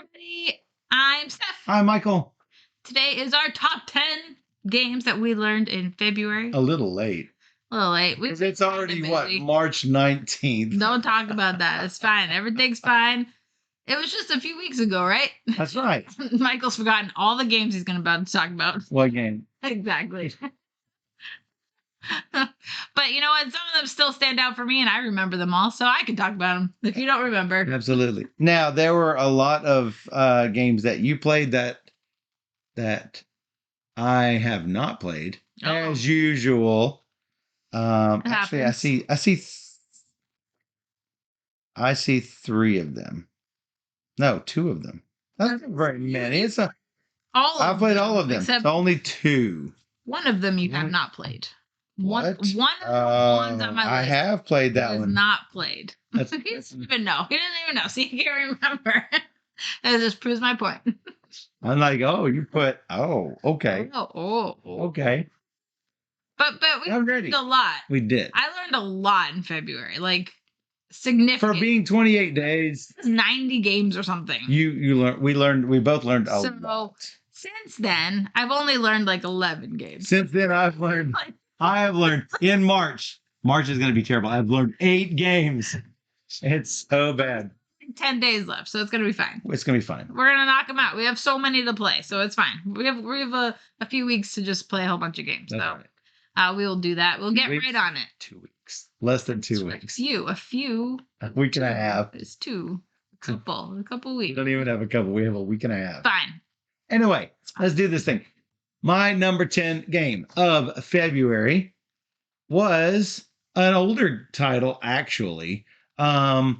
everybody. I'm Steph. Hi, Michael. Today is our top 10 games that we learned in February. A little late. A little late. Because it's already, March 19th? Don't talk about that. It's fine. Everything's fine. It was just a few weeks ago, right? That's right. Michael's forgotten all the games he's about to talk about. What game? Exactly. But you know what? Some of them still stand out for me, and I remember them all, so I can talk about them if you don't remember. Absolutely. Now, there were a lot of games that you played that I have not played, as usual. Actually, I see 3 of them. No, 2 of them. That's not very many. I've played all of them. Except only 2. One of them you have not played. One of the ones on my list. I have played that one. Not played. He doesn't even know. He doesn't even know. See, he can't remember. That just proves my point. I'm like, you put. Oh, okay. Okay. But we learned a lot. We did. I learned a lot in February, like significant. For being 28 days. 90 games or something. You learned. We both learned a lot. Since then, I've only learned like 11 games. Since then, I've learned. I have learned in March. March is going to be terrible. I've learned 8 games. It's so bad. 10 days left, so it's going to be fine. It's going to be fine. We're going to knock them out. We have so many to play, so it's fine. We have a few weeks to just play a whole bunch of games. That's so right. We will do that. We'll get right on it. 2 weeks. Less than 2 weeks. A few. A week and a half. It's 2. A couple weeks. We don't even have a couple. We have a week and a half. Fine. Anyway, let's do this thing. My number 10 game of February was an older title, actually. I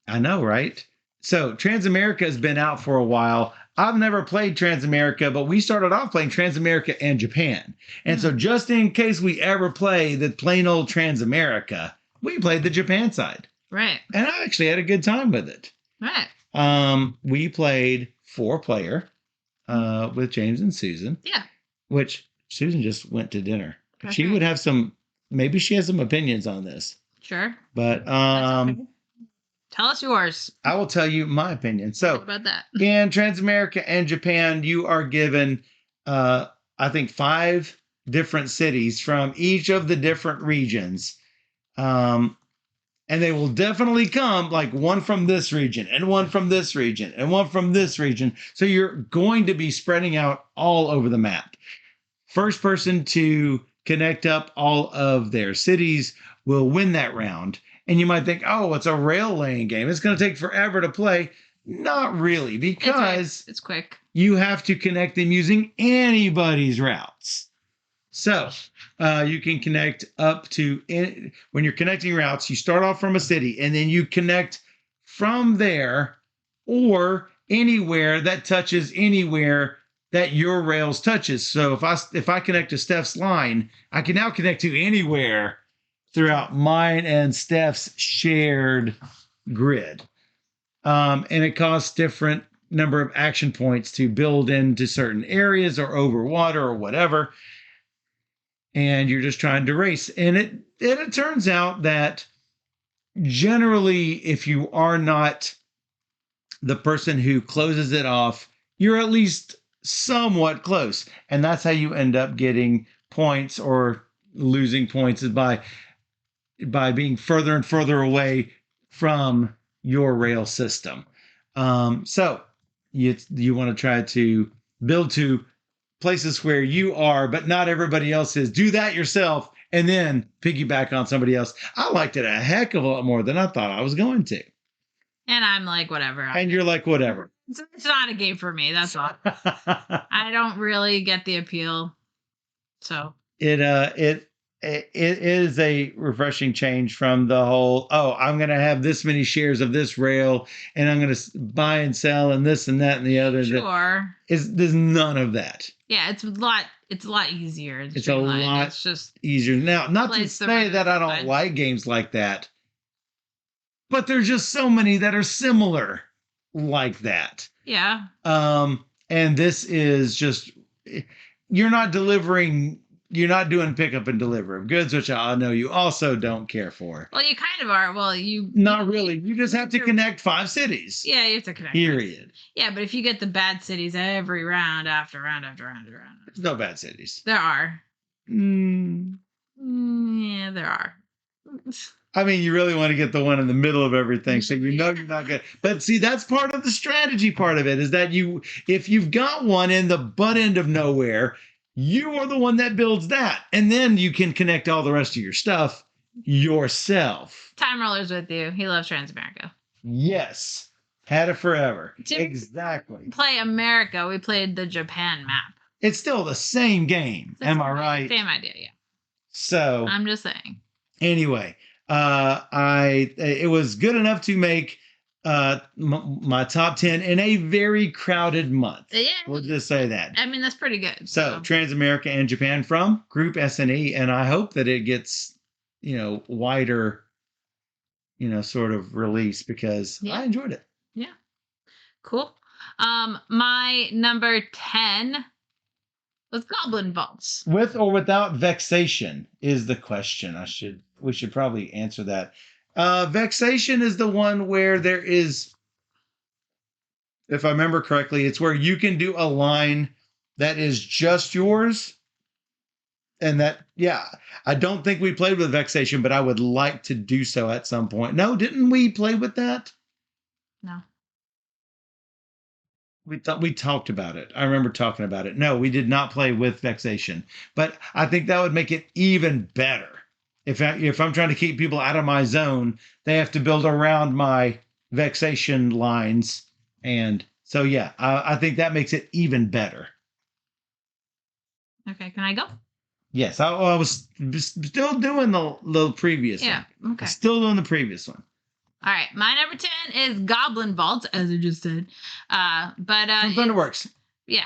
know, right? So TransAmerica has been out for a while. I've never played TransAmerica, but we started off playing TransAmerica and Japan. And so just in case we ever play the plain old TransAmerica, we played the Japan side. Right. And I actually had a good time with it. Right. We played 4-player with James and Susan. Yeah. Which Susan just went to dinner. Okay. She would have maybe she has some opinions on this. Sure. But tell us yours. I will tell you my opinion. So about that. In TransAmerica and Japan, you are given I think 5 different cities from each of the different regions. And they will definitely come like one from this region and one from this region and one from this region. So you're going to be spreading out all over the map. First person to connect up all of their cities will win that round. And you might think, it's a rail laying game. It's going to take forever to play. Not really, because it's quick. You have to connect them using anybody's routes. So you can connect up to, when you're connecting routes, you start off from a city and then you connect from there or anywhere that touches anywhere that your rails touches. So if I connect to Steph's line, I can now connect to anywhere throughout mine and Steph's shared grid. And it costs different number of action points to build into certain areas or over water or whatever. And you're just trying to race. And it turns out that generally, if you are not the person who closes it off, you're at least somewhat close. And that's how you end up getting points or losing points, is by being further and further away from your rail system. So you want to try to build to places where you are, but not everybody else is. Do that yourself and then piggyback on somebody else. I liked it a heck of a lot more than I thought I was going to. And I'm like, whatever. And you're like, whatever. It's not a game for me. That's all. I don't really get the appeal. So it is a refreshing change from the whole, I'm going to have this many shares of this rail and I'm going to buy and sell and this and that and the other. Sure. There's none of that. Yeah, it's a lot easier. It's a lot just easier. Now, not to say that I don't like games like that, but there's just so many that are similar like that. Yeah. And this is just, you're not delivering you're not doing pickup and deliver of goods, which I know you also don't care for. Well, you kind of are. Well, you Not really. You just have to connect 5 cities. Yeah, you have to connect. Period. Yeah, but if you get the bad cities every round after round after round after round. There's no bad cities. There are. Yeah, there are. I mean, you really want to get the one in the middle of everything, so you know you're not good. But see, that's part of the strategy part of it, is that if you've got one in the butt end of nowhere, you are the one that builds that. And then you can connect all the rest of your stuff yourself. Time Roller's with you. He loves TransAmerica. Yes. Had it forever. Exactly. Play America. We played the Japan map. It's still the same game. Am I right? Same idea, yeah. So I'm just saying. Anyway, it was good enough to make my top 10 in a very crowded month. Yeah. We'll just say that. I mean, that's pretty good. So TransAmerica and Japan from Group SNE, and I hope that it gets, wider, sort of release, because I enjoyed it. Yeah. Cool. My number 10 was Goblin Vaults. With or without vexation is the question. We should probably answer that. Vexation is the one where there is, if I remember correctly, it's where you can do a line that is just yours. And I don't think we played with vexation, but I would like to do so at some point. No, didn't we play with that? No. We talked about it. I remember talking about it. No, we did not play with vexation, but I think that would make it even better. If I'm trying to keep people out of my zone, they have to build around my vexation lines, and so I think that makes it even better. Okay, can I go? Yes, I was still doing the previous one. Yeah, okay. Still doing the previous one. All right, my number 10 is Goblin Vault, as I just said. From Thunderworks.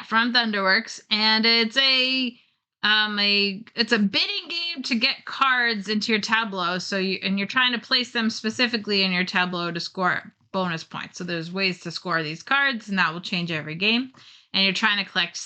From Thunderworks, and it's a bidding game to get cards into your tableau. So you're trying to place them specifically in your tableau to score bonus points. So there's ways to score these cards, and that will change every game. And you're trying to collect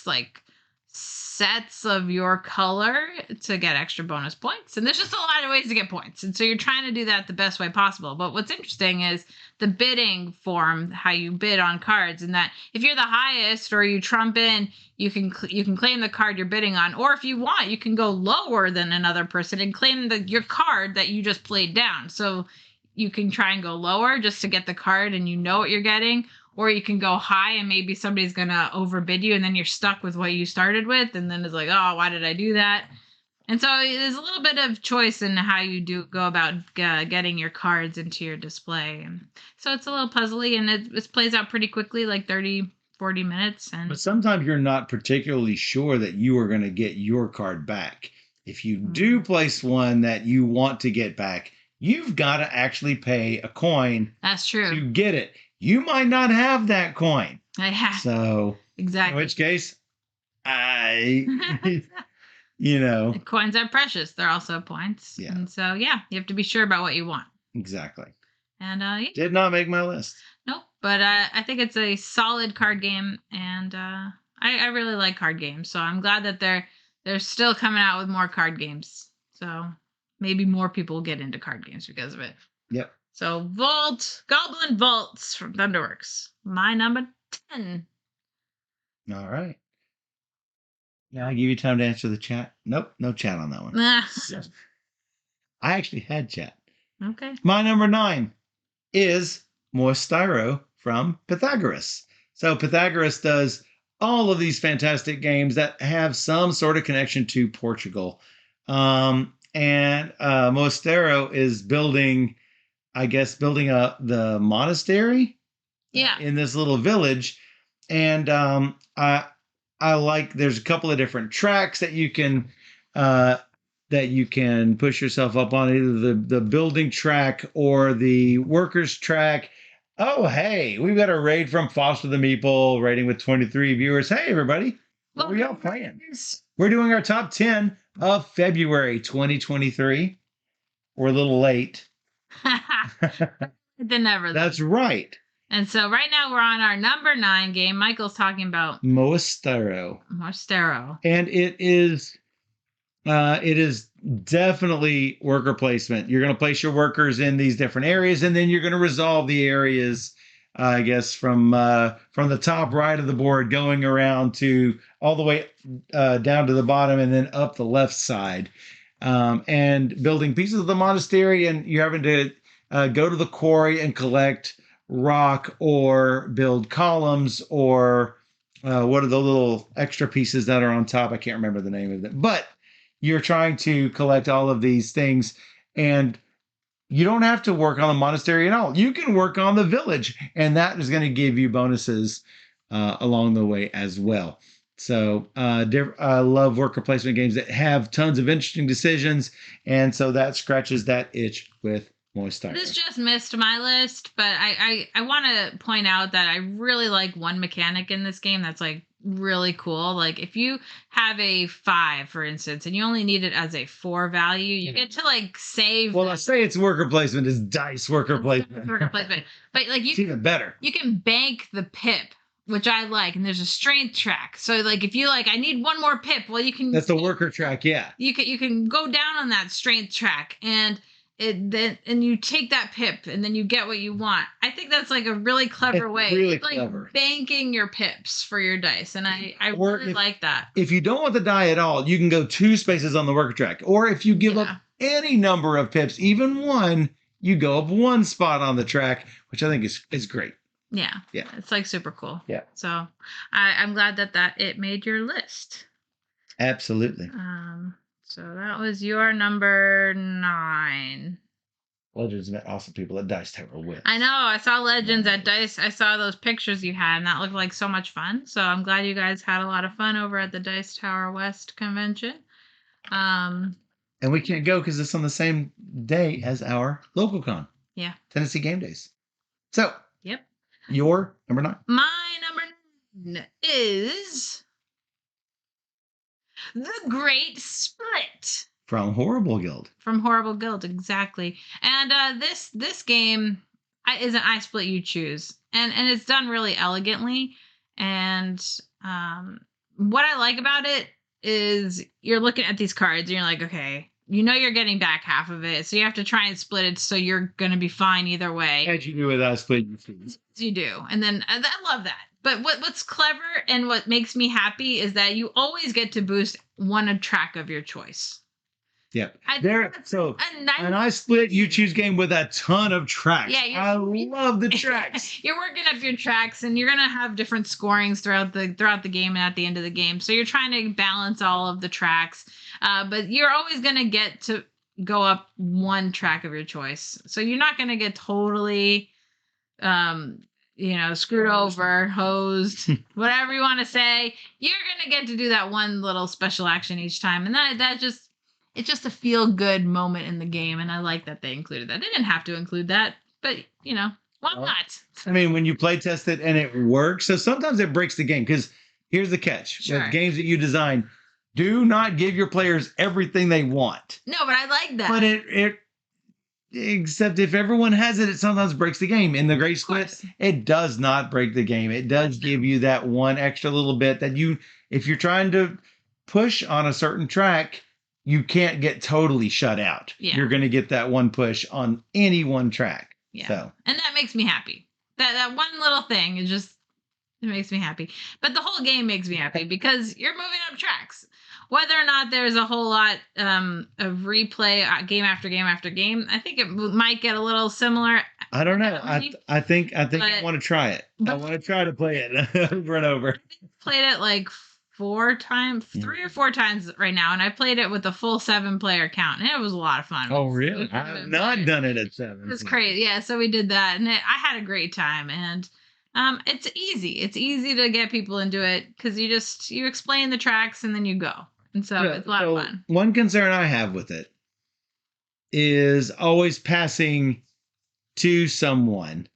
sets of your color to get extra bonus points. And there's just a lot of ways to get points. And so you're trying to do that the best way possible. But what's interesting is the bidding form, how you bid on cards, and that if you're the highest or you trump in, you can claim the card you're bidding on. Or if you want, you can go lower than another person and claim your card that you just played down. So you can try and go lower just to get the card and you know what you're getting. Or you can go high and maybe somebody's going to overbid you and then you're stuck with what you started with. And then it's like, oh, why did I do that? And so there's a little bit of choice in how you go about getting your cards into your display. And so it's a little puzzly, and it plays out pretty quickly, like 30, 40 minutes. But sometimes you're not particularly sure that you are going to get your card back. If you do place one that you want to get back, you've got to actually pay a coin. That's true. To get it. You might not have that coin. So, exactly. In which case, coins are precious. They're also points. Yeah. And so, you have to be sure about what you want. Exactly. And did not make my list. Nope. But I think it's a solid card game, and I really like card games. So I'm glad that they're still coming out with more card games. So maybe more people will get into card games because of it. Yep. So Goblin Vaults from Thunderworks. My number 10. All right. Now I give you time to answer the chat. Nope, no chat on that one. I actually had chat. Okay. My number 9 is Moesteiro from Pythagoras. So Pythagoras does all of these fantastic games that have some sort of connection to Portugal. And Moesteiro is building the monastery in this little village. And I like, there's a couple of different tracks that you can push yourself up on, either the building track or the workers track. Oh, hey, we've got a raid from Foster the Meeple, rating with 23 viewers. Hey, everybody. What are y'all playing? We're doing our top 10 of February 2023. We're a little late. That's right. And so right now we're on our number 9 game. Michael's talking about Moesteiro. Moesteiro. And it is It is definitely worker placement. You're going to place your workers in these different areas, and then you're going to resolve the areas, I guess, from the top right of the board, going around to all the way down to the bottom, and then up the left side, and building pieces of the monastery. And you're having to go to the quarry and collect rock, or build columns, or what are the little extra pieces that are on top? I can't remember the name of them, but you're trying to collect all of these things, and you don't have to work on the monastery at all. You can work on the village, and that is going to give you bonuses along the way as well. So I love worker placement games that have tons of interesting decisions, and so that scratches that itch with Moesteiro. This just missed my list, but I want to point out that I really like one mechanic in this game that's like really cool. Like if you have a 5, for instance, and you only need it as a 4 value, you get to like save. Well, I say it's worker placement, is dice worker placement. Worker placement, but like it's even better. You can bank the pip, which I like, and there's a strength track. So like if you like, I need one more pip. Well, you can. That's the worker track, yeah. You can go down on that strength track and. And you take that pip and then you get what you want. I think that's like a really clever way. Really it's like clever. Banking your pips for your dice. And I really like that. If you don't want the die at all, you can go 2 spaces on the worker track. Or if you give up any number of pips, even 1, you go up 1 spot on the track, which I think is great. Yeah. Yeah. It's like super cool. Yeah. So I'm glad that it made your list. Absolutely. So that was your number 9. Legends met awesome people at Dice Tower with. I know. I saw Legends at Dice. I saw those pictures you had, and that looked like so much fun. So I'm glad you guys had a lot of fun over at the Dice Tower West convention. And we can't go because it's on the same day as our local con. Yeah. Tennessee Game Days. So. Yep. Your number 9. My number 9 is The Great Split. From Horrible Guild. From Horrible Guild, exactly. And this game is an I Split You Choose. And it's done really elegantly. And what I like about it is you're looking at these cards and you're like, okay, you know you're getting back half of it. So you have to try and split it so you're going to be fine either way. As you do with I Split You Choose. You do. And then I love that. But what's clever and what makes me happy is that you always get to boost one track of your choice. Yep. And I Split You Choose game with a ton of tracks. Yeah, I love the tracks. You're working up your tracks, and you're gonna have different scorings throughout the game and at the end of the game. So you're trying to balance all of the tracks, but you're always gonna get to go up one track of your choice. So you're not gonna get totally, screwed over, hosed, whatever you want to say. You're gonna get to do that one little special action each time, and it's just a feel-good moment in the game, and I like that they included that. They didn't have to include that, but, why not? I mean, when you play test it and it works, so sometimes it breaks the game, because here's the catch. Sure. With games that you design, do not give your players everything they want. No, but I like that. But except if everyone has it, it sometimes breaks the game. In the Great Split, it does not break the game. It does give you that one extra little bit that if you're trying to push on a certain track, you can't get totally shut out. Yeah. You're going to get that one push on any one track. Yeah. So. And that makes me happy. That one little thing it makes me happy. But the whole game makes me happy because you're moving up tracks. Whether or not there's a whole lot of replay game after game after game, I think it might get a little similar. I don't know. I think I want to try it. I want to try to play it over and over. I played it like 3 or 4 times right now, and I played it with a full 7-player count, and it was a lot of fun. Oh, really? I have not done it at 7. It was crazy. Yeah, so we did that, and I had a great time, and it's easy. It's easy to get people into it because you explain the tracks and then you go, and so it's a lot of fun. One concern I have with it is always passing to someone.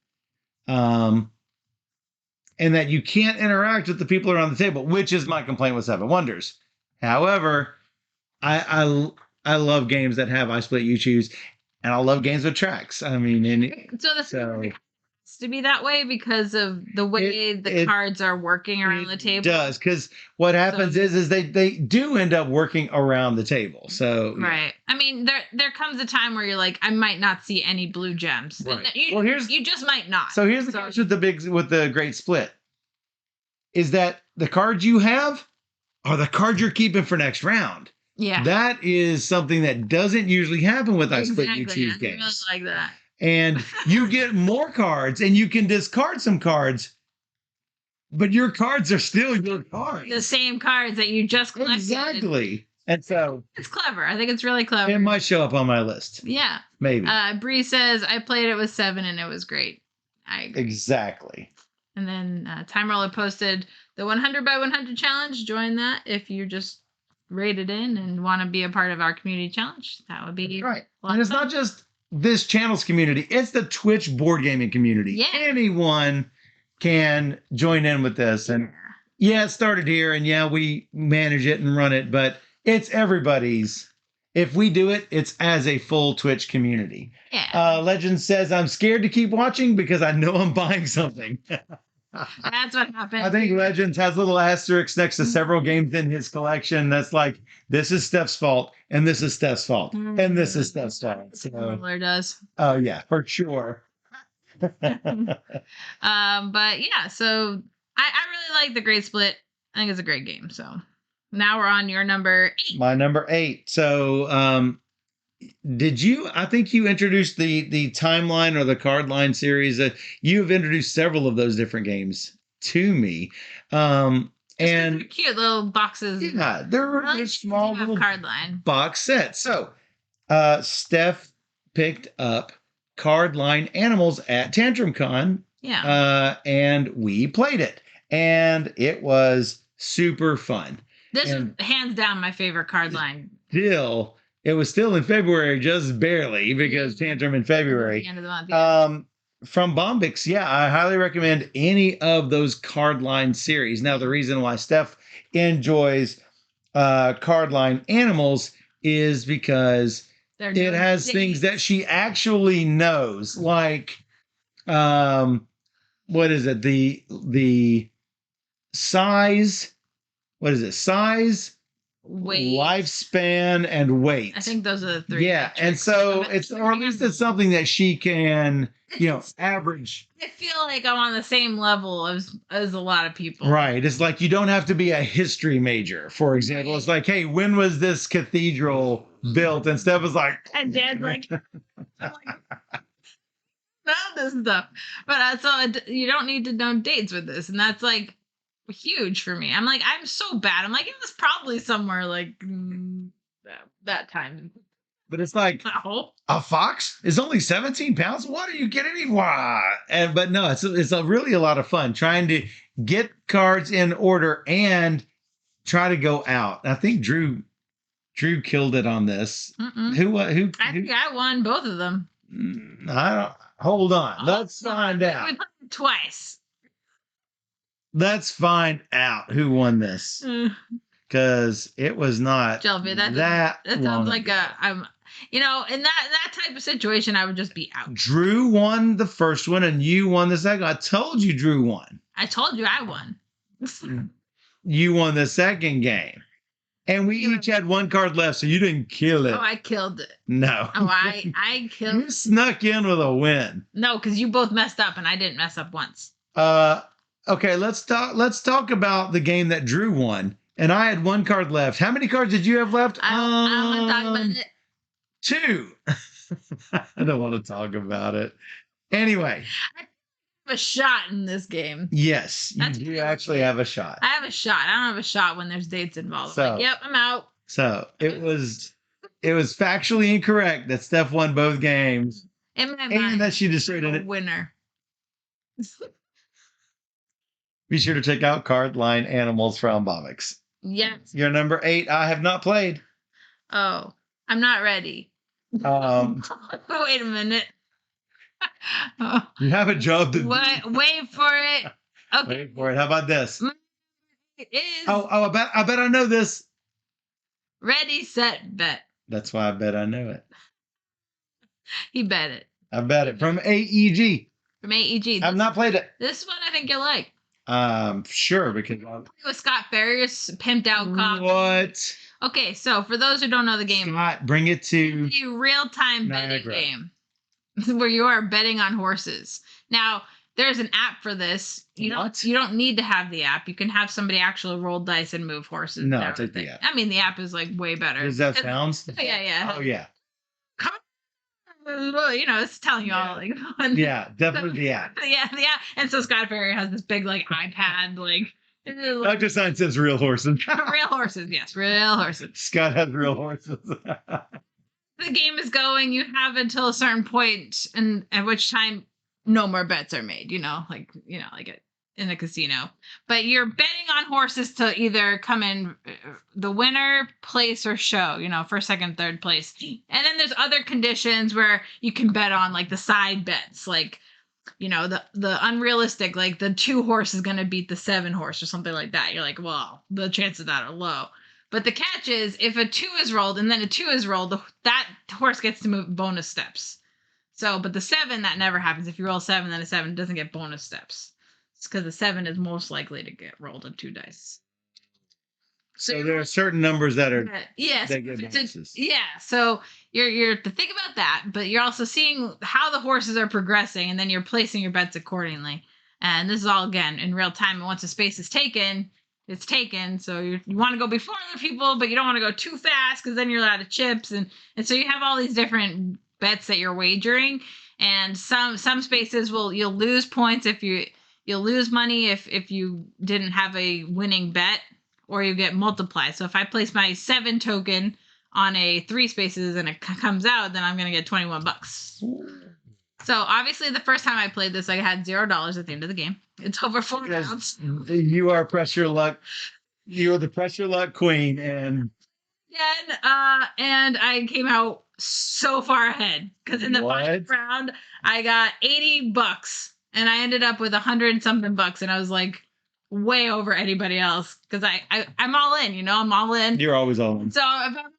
And that you can't interact with the people around the table, which is my complaint with Seven Wonders. However, I love games that have I Split You Choose, and I love games with tracks. I mean, to be that way because of the way the it- cards are working around the It table. does, because what happens So- is they do end up working around the table. So yeah. Right. I mean, there comes a time where you're like, I might not see any blue gems. And Right. You, Well, here's- you just might not. So here's the catch with the great split, is that the cards you have are the cards you're keeping for next round. Yeah. That is something that doesn't usually happen with I Split You Exactly. Choose I games. really like that. And you get more cards, and you can discard some cards, but your cards are still your cards. The same cards that you just collected. Exactly. And so It's clever. I think it's really clever. it might show up on my list. Yeah. Maybe. Bree says, I played it with 7 and it was great. I agree. Exactly. And then Time Roller posted the 100 by 100 challenge. Join that if you just rated in and want to be a part of our community challenge. That would be Right. a lot And it's of fun. not just this channel's community, it's the Twitch board gaming community. Yeah. Anyone can join in with this. And yeah, it started here, and yeah, we manage it and run it, but it's everybody's. If we do it, it's as a full Twitch community. Yeah. Legend says, I'm scared to keep watching because I know I'm buying something. That's what happened. I think Legends has little asterisks next to several games in his collection. That's like, this is Steph's fault, and this is Steph's fault, and this is Steph's fault. Time So, Roller does. oh yeah, for sure. But yeah, so I really like the Great Split. I think it's a great game. So now we're on your number 8. My number 8. So, did you? I think you introduced the timeline or the Cardline series. You have introduced several of those different games to me, and They're cute little boxes. yeah, they're small little Cardline. box sets. So, Steph picked up Cardline Animals at Tantrum Con. Yeah. And we played it, and it was super fun. This and- is hands down my favorite Cardline. It was still in February, just barely, because Tantrum in At February. the end of the month. Yeah. From Bombix, yeah, I highly recommend any of those Cardline series. Now, the reason why Steph enjoys Cardline Animals is because They're it no has dates. things that she actually knows, like what is it, the size, what is it, size, Weight. lifespan, and weight. I think those are the 3. Yeah, and metrics. so But it's, or at least it's something that she can, average. I feel like I'm on the same level as a lot of people. Right. It's like, you don't have to be a history major, for example. It's like, hey, when was this cathedral built? And Steph was like, And Dad's like, I'm like, none of this stuff. But you don't need to know dates with this, and that's like huge for me. I'm like, I'm so bad. I'm like, it was probably somewhere like that time. but it's like, Oh, a fox is only 17 pounds. What are you getting? Why? But no, it's really a lot of fun trying to get cards in order and try to go out. I think Drew killed it on this. Who? I think I won both of them. I don't. Hold on. Let's find out. We played twice. Let's find out who won this, because it was not Shelby, that long sounds like ago. in that type of situation, I would just be out. Drew won the first one, and you won the second. I told you Drew won. I told you I won. You won the second game, and we each had one card left, so you didn't kill it. Oh, I killed it. No. Oh, I killed. You snuck in with a win. No, because you both messed up, and I didn't mess up once. Okay, let's talk about the game that Drew won, and I had one card left. How many cards did you have left? I don't want to talk about it. 2. I don't want to talk about it. Anyway, I have a shot in this game. yes, you That's do true. actually have a shot. I have a shot. I don't have a shot when there's dates involved. So- I'm like, yep, I'm out. So it was factually incorrect that Steph won both games, In my and mind, that she I'm destroyed a it. winner. Be sure to check out Cardline Animals from Bombix. Yes. Your number 8, I have not played. Oh, I'm not ready. Wait Wait a minute. Oh, You have a job to do. wait for it. Okay. Wait for it. How about this? It is Oh, I bet I know this. ready, set, bet. That's why I bet I know it. He bet it. I bet it from AEG. from AEG. I've not played it. This one I think you'll like. Sure, because With Scott Ferris, pimped out cop. what? Okay, so for those who don't know the game, Scott, bring it to it's a real-time betting Niagara. game where you are betting on horses. Now, there's an app for this. You don't need to have the app. You can have somebody actually roll dice and move horses. No, take the app. I mean, the app is like way better. Does that sound? Yeah. Oh yeah. You know, it's telling you all like. Yeah, definitely the app. Yeah. And so Scott Ferry has this big like iPad like. Dr. Sign says real horses. Real horses, yes, real horses. Scott has real horses. The game is going. You have until a certain point, and at which time no more bets are made. Like in a casino. But you're betting on horses to either come in the winner, place, or show. First, second, third place. And then there's other conditions where you can bet on like the side bets, like. The unrealistic, like the 2 horse is going to beat the 7 horse or something like that. You're like, well, the chances of that are low. But the catch is if a 2 is rolled and then a 2 is rolled, that horse gets to move bonus steps. So, but the 7, that never happens. If you roll 7, then a 7 doesn't get bonus steps. It's because the 7 is most likely to get rolled on 2 dice. So there are certain numbers that are yes, that get bonuses. So you're to think about that, but you're also seeing how the horses are progressing, and then you're placing your bets accordingly. And this is all again in real time. And once a space is taken, it's taken. So you want to go before other people, but you don't want to go too fast because then you're out of chips. And so you have all these different bets that you're wagering, and some spaces you'll lose points if you'll lose money if you didn't have a winning bet. Or you get multiplied. So if I place my 7 token on a 3 spaces and it comes out, then I'm going to get $21. So obviously the first time I played this, I had $0 at the end of the game. It's over 4 rounds. You are pressure luck. You're the pressure luck queen. And I came out so far ahead because in the final round, I got $80 and I ended up with $100-something. And I was like, way over anybody else because I'm all in, I'm all in. You're always all in. So if I'm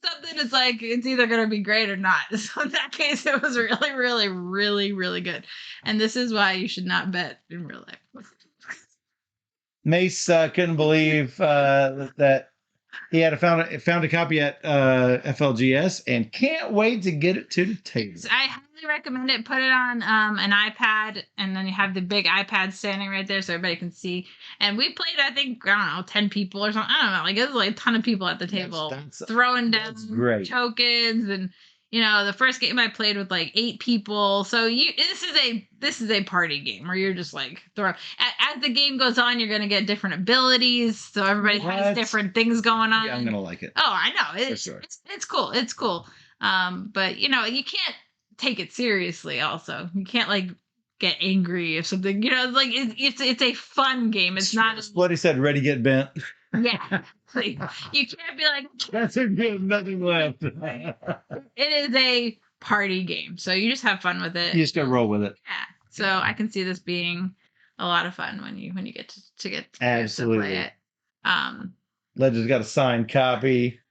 something, it's like it's either gonna be great or not. So in that case, it was really, really, really, really good. And this is why you should not bet in real life. Mace couldn't believe that he had found a copy at FLGS and can't wait to get it to the table. I highly recommend it. Put it on an iPad, and then you have the big iPad standing right there so everybody can see. And we played, I think, 10 people or something. I don't know. Like, it was like a ton of people at the table throwing down tokens. And, the first game I played with like 8 people. So this is a party game where you're just like as the game goes on, you're going to get different abilities. So everybody has different things going on. Yeah, I'm going to like it. Oh, I know. It's cool. It's cool. But you can't take it seriously also. You can't like get angry if something, like it's a fun game. It's not what he said, ready, get bent. Yeah. Like, you can't be like that's a good, nothing left. It is a party game. So you just have fun with it. You just gotta roll with it. Yeah. So I can see this being a lot of fun when you get to get absolutely to play it. Legend's got a signed copy.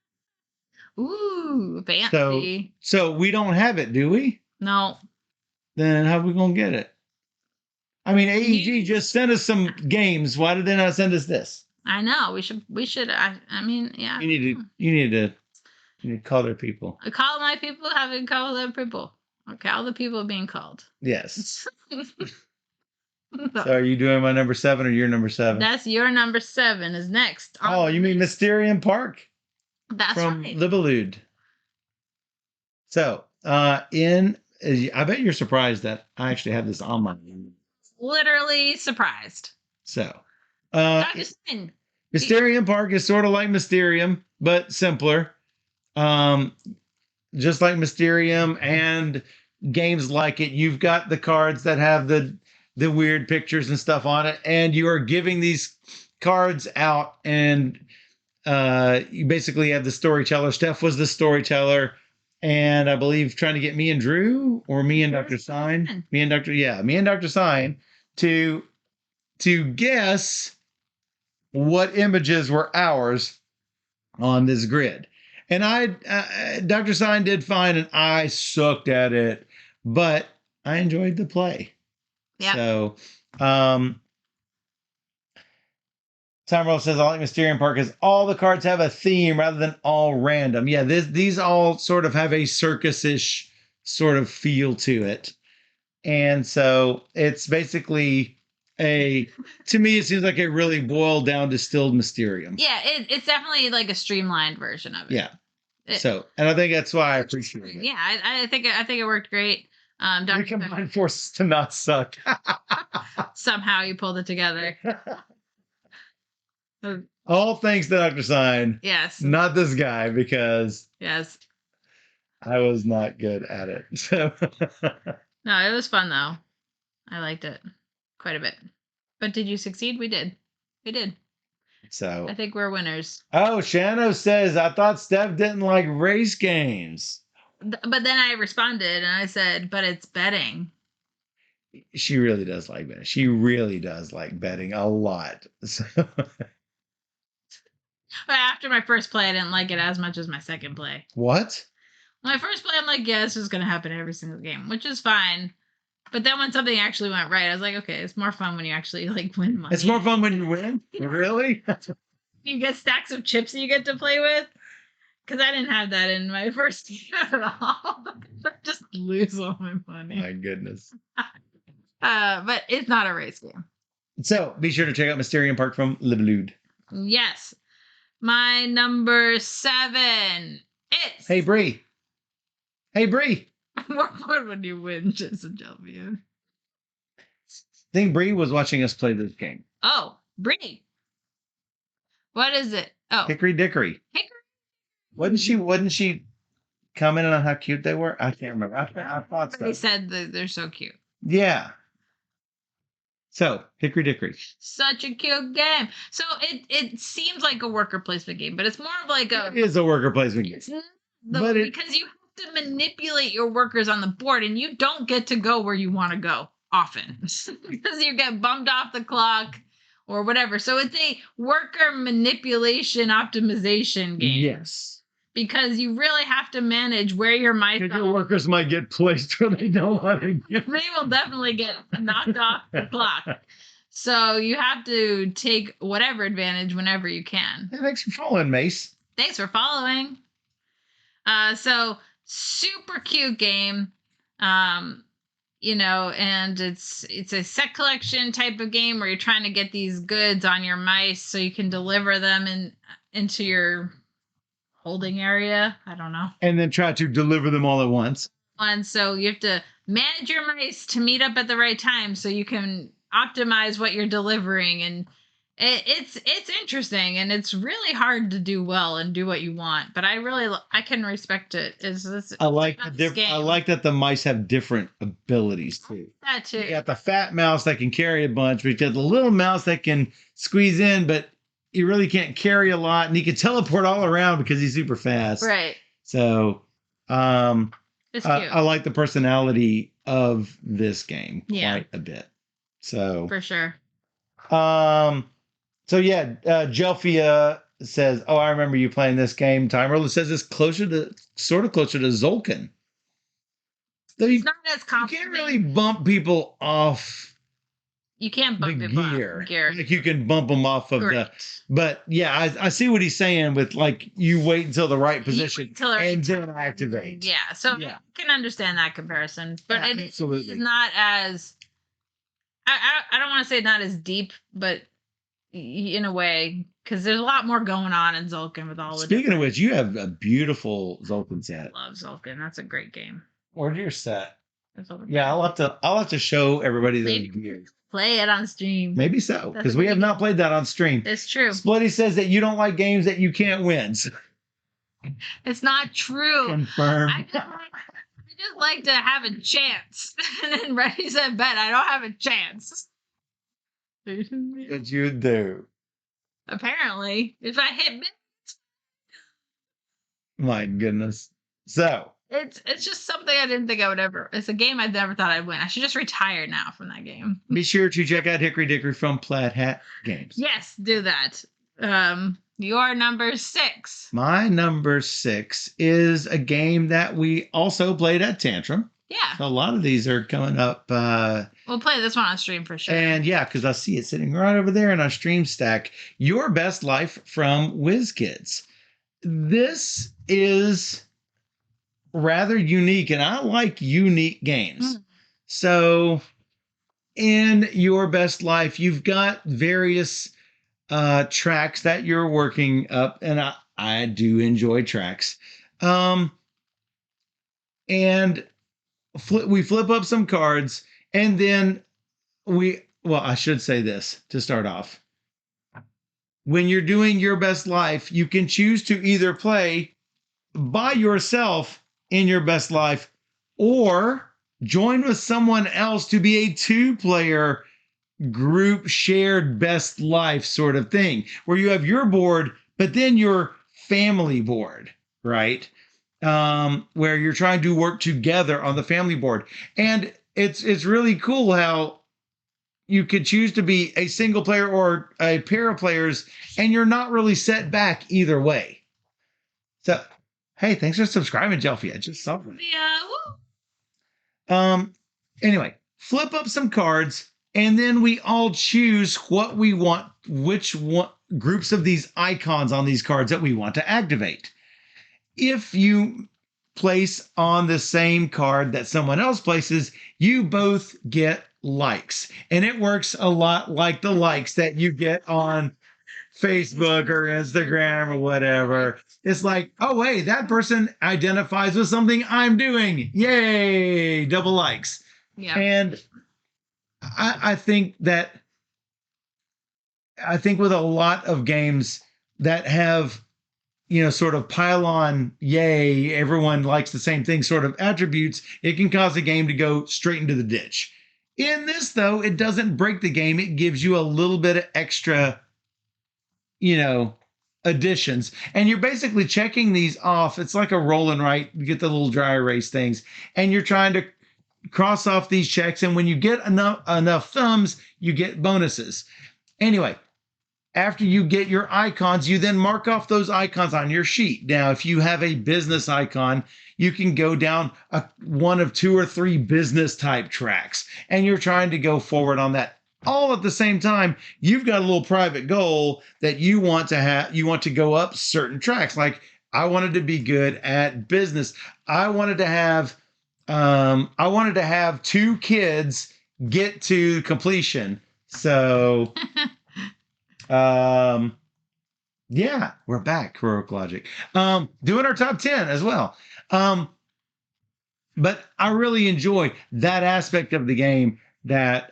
Ooh, fancy. So we don't have it, do we? No. Then how are we gonna get it? I mean, AEG just sent us some games. Why did they not send us this? I know. We should. I mean, yeah. You need to call their people. I call my people having called their people. Okay, all the people being called. Yes. So are you doing my number 7 or your number 7? That's your number 7 is next. Oh, you mean Mysterium Park? That's from right. Libelude. So, I bet you're surprised that I actually have this on my. Literally surprised. So, Mysterium Park is sort of like Mysterium, but simpler. Just like Mysterium and games like it, you've got the cards that have the weird pictures and stuff on it, and you are giving these cards out, and you basically have the storyteller. Steph was the storyteller, and I believe trying to get me and Drew, or me and Dr. Sign, me and Dr. Sign to guess what images were ours on this grid. And Dr. Sign did fine, and I sucked at it, but I enjoyed the play. Yep. So, Time Roll says, I like Mysterium Park because all the cards have a theme rather than all random. Yeah, these all sort of have a circus-ish sort of feel to it. And so it's basically to me, it seems like a really boiled down, distilled Mysterium. Yeah, it's definitely like a streamlined version of it. Yeah. And I think that's why I appreciate it. Yeah, I think it worked great. You combine forces to not suck. Somehow you pulled it together. All thanks to Dr. Sign. Yes. Not this guy, because yes, I was not good at it. So no, it was fun though. I liked it quite a bit. But did you succeed? We did. We did. So I think we're winners. Oh, Shano says, I thought Steph didn't like race games. But then I responded and I said, but it's betting. She really does like betting. She really does like betting a lot. So After my first play, I didn't like it as much as my second play. What? My first play, I'm like, yeah, this is going to happen every single game, which is fine. But then when something actually went right, I was like, okay, it's more fun when you actually like win money. It's more fun when you win? Really? You get stacks of chips that you get to play with. Because I didn't have that in my first game at all. I just lose all my money. My goodness. But it's not a race game. So be sure to check out Mysterium Park from Livelude. Yes. My number 7 is... Hey, Bree. Hey, Bree. More fun when you win, Jason Jelvian. I think Bree was watching us play this game. Oh, Bree. What is it? Oh. Hickory Dickory. Hickory? Wasn't she commenting on how cute they were? I can't remember. I thought so. They said that they're so cute. Yeah. So, Hickory Dickory. Such a cute game. So it seems like a worker placement game, but it's more of like a... It is a worker placement game. Because you have to manipulate your workers on the board, and you don't get to go where you want to go often. Because you get bumped off the clock or whatever. So it's a worker manipulation optimization game. Yes. Because you really have to manage where your mice are. Your workers might get placed where they don't want to get. They will definitely get knocked off the clock. So you have to take whatever advantage whenever you can. Hey, thanks for following, Mace. Thanks for following. So super cute game. You know, and it's a set collection type of game where you're trying to get these goods on your mice so you can deliver them into your holding area. I don't know. And then try to deliver them all at once. And so you have to manage your mice to meet up at the right time so you can optimize what you're delivering. And it's interesting, and it's really hard to do well and do what you want. But I can respect it. I like that the mice have different abilities too. That too. You got the fat mouse that can carry a bunch, but you got the little mouse that can squeeze in, but he really can't carry a lot, and he can teleport all around because he's super fast. Right. So, it's cute. I like the personality of this game quite a bit. So for sure. So yeah, Jelfia says, "Oh, I remember you playing this game." Timer says it's sort of closer to Zolkin. So it's not as complicated. You can't really bump people off. You can't bump the people gear. off gear. Like you can bump them off of but yeah, I see what he's saying with like you wait until the right position and then activate. Yeah, so I can understand that comparison, but it's not as. I don't want to say not as deep, but in a way, because there's a lot more going on in Zolkin with all. Speaking of which, you have a beautiful Zolkin set. I love Zolkin. That's a great game. Where's your set? Yeah, I'll have to show everybody those gears. Play it on stream. Maybe so, because we have not played that on stream. It's true. Splitty says that you don't like games that you can't win. It's not true. Confirmed. I just like to have a chance. And then Reddy said, bet I don't have a chance. What you do? Apparently, if I hit mid. My goodness. So. It's just something I didn't think I would ever. It's a game I never thought I'd win. I should just retire now from that game. Be sure to check out Hickory Dickory from Plaid Hat Games. Yes, do that. Your number 6. My number 6 is a game that we also played at Tantrum. Yeah. So a lot of these are coming up. We'll play this one on stream for sure. And yeah, because I see it sitting right over there in our stream stack. Your Best Life from WizKids. This is rather unique, and I like unique games. So in Your Best Life, you've got various tracks that you're working up, and I do enjoy tracks. And we flip up some cards, and then I should say this to start off. When you're doing Your Best Life, you can choose to either play by yourself in Your Best Life or join with someone else to be a 2-player group shared best life sort of thing, where you have your board, but then your family board, right? Where you're trying to work together on the family board. And it's really cool how you could choose to be a single player or a pair of players, and you're not really set back either way. So, hey, thanks for subscribing, Jelfie. I just saw that. Yeah. Anyway, flip up some cards, and then we all choose what we want, which one, groups of these icons on these cards that we want to activate. If you place on the same card that someone else places, you both get likes. And it works a lot like the likes that you get on Facebook or Instagram or whatever. It's like, oh, hey, that person identifies with something I'm doing. Yay, double likes. Yeah. And I think with a lot of games that have, sort of pile on, yay, everyone likes the same thing sort of attributes, it can cause a game to go straight into the ditch. In this, though, it doesn't break the game. It gives you a little bit of extra, additions. And you're basically checking these off. It's like a roll and write. You get the little dry erase things. And you're trying to cross off these checks. And when you get enough thumbs, you get bonuses. Anyway, after you get your icons, you then mark off those icons on your sheet. Now, if you have a business icon, you can go down one of 2 or 3 business type tracks, and you're trying to go forward on that. All at the same time, you've got a little private goal that you want to have. You want to go up certain tracks. Like, I wanted to be good at business. I wanted to have 2 kids get to completion. So yeah, we're back. Heroic Logic. Doing our top 10 as well. But I really enjoy that aspect of the game, that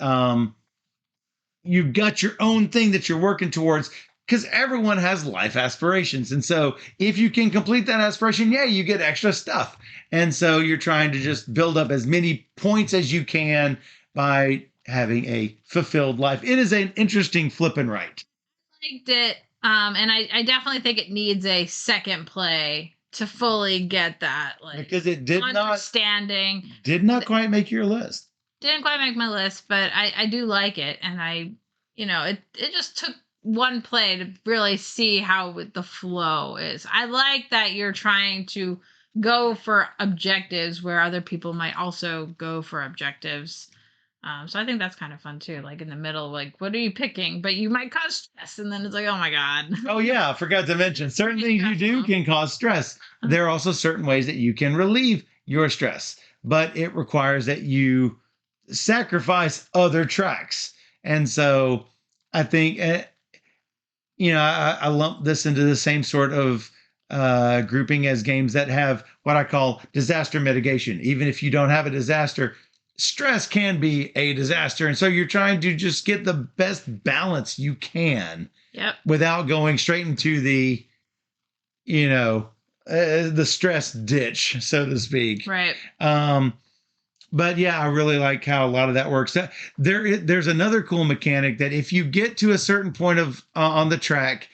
you've got your own thing that you're working towards, because everyone has life aspirations. And so if you can complete that aspiration, yeah, you get extra stuff. And so you're trying to just build up as many points as you can by having a fulfilled life. It is an interesting flip and write. Liked it. And I definitely think it needs a second play to fully get that, like, because it did not quite make your list. Didn't quite make my list, but I do like it, and it just took one play to really see how the flow is. I like that you're trying to go for objectives where other people might also go for objectives. So I think that's kind of fun too. Like in the middle, like, what are you picking? But you might cause stress, and then it's like, oh my god. Oh yeah, I forgot to mention, certain things you do can cause stress. There are also certain ways that you can relieve your stress, but it requires that you sacrifice other tracks. And so I think, I lump this into the same sort of grouping as games that have what I call disaster mitigation. Even if you don't have a disaster, stress can be a disaster. And so you're trying to just get the best balance you can. Yep. Without going straight into the, the stress ditch, so to speak. Right. But yeah, I really like how a lot of that works. There's another cool mechanic that if you get to a certain point of on the track,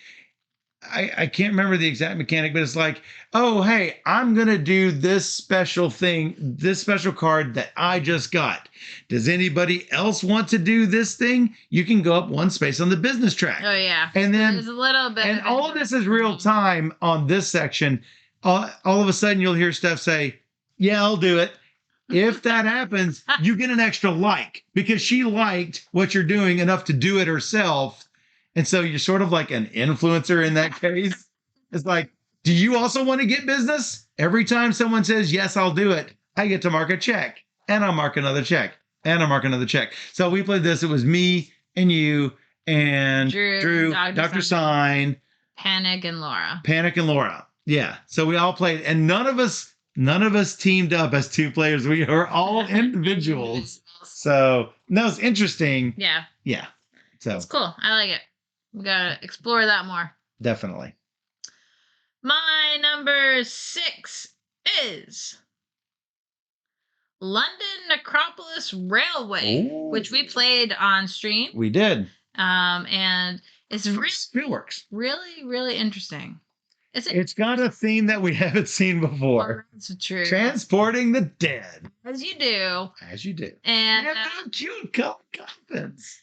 I can't remember the exact mechanic, but it's like, oh, hey, I'm going to do this special thing, this special card that I just got. Does anybody else want to do this thing? You can go up one space on the business track. Oh, yeah. And then there's a little bit. And all of this is real time on this section. All of a sudden, you'll hear Steph say, yeah, I'll do it. If that happens, you get an extra like because she liked what you're doing enough to do it herself. And so you're sort of like an influencer in that case. It's like, do you also want to get business? Every time someone says, yes, I'll do it, I get to mark a check. And I'll mark another check. And I'll mark another check. So we played this. It was me and you and Drew Dr. Sign, Panic, and Laura. Yeah. So we all played, and none of us teamed up as two players. We were all individuals. So that was interesting. Yeah. Yeah. So it's cool. I like it. We gotta explore that more. Definitely. My number 6 is London Necropolis Railway, which we played on stream. We did. And it's really, really interesting. It's got a theme that we haven't seen before. Oh, that's true. Transporting the dead. As you do. And cute coffins.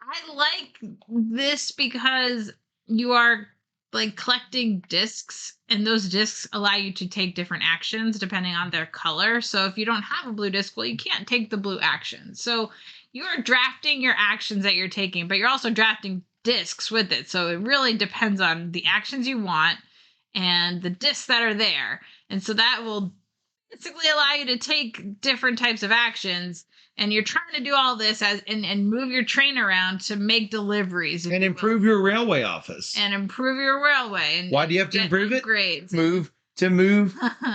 I like this because you are like collecting discs, and those discs allow you to take different actions depending on their color. So if you don't have a blue disc, well, you can't take the blue action. So you're drafting your actions that you're taking, but you're also drafting discs with it. So it really depends on the actions you want and the discs that are there. And so that will basically allow you to take different types of actions. And you're trying to do all this and move your train around to make deliveries. And improve your railway office. And improve your railway. And why do you have to improve it? Grades. Move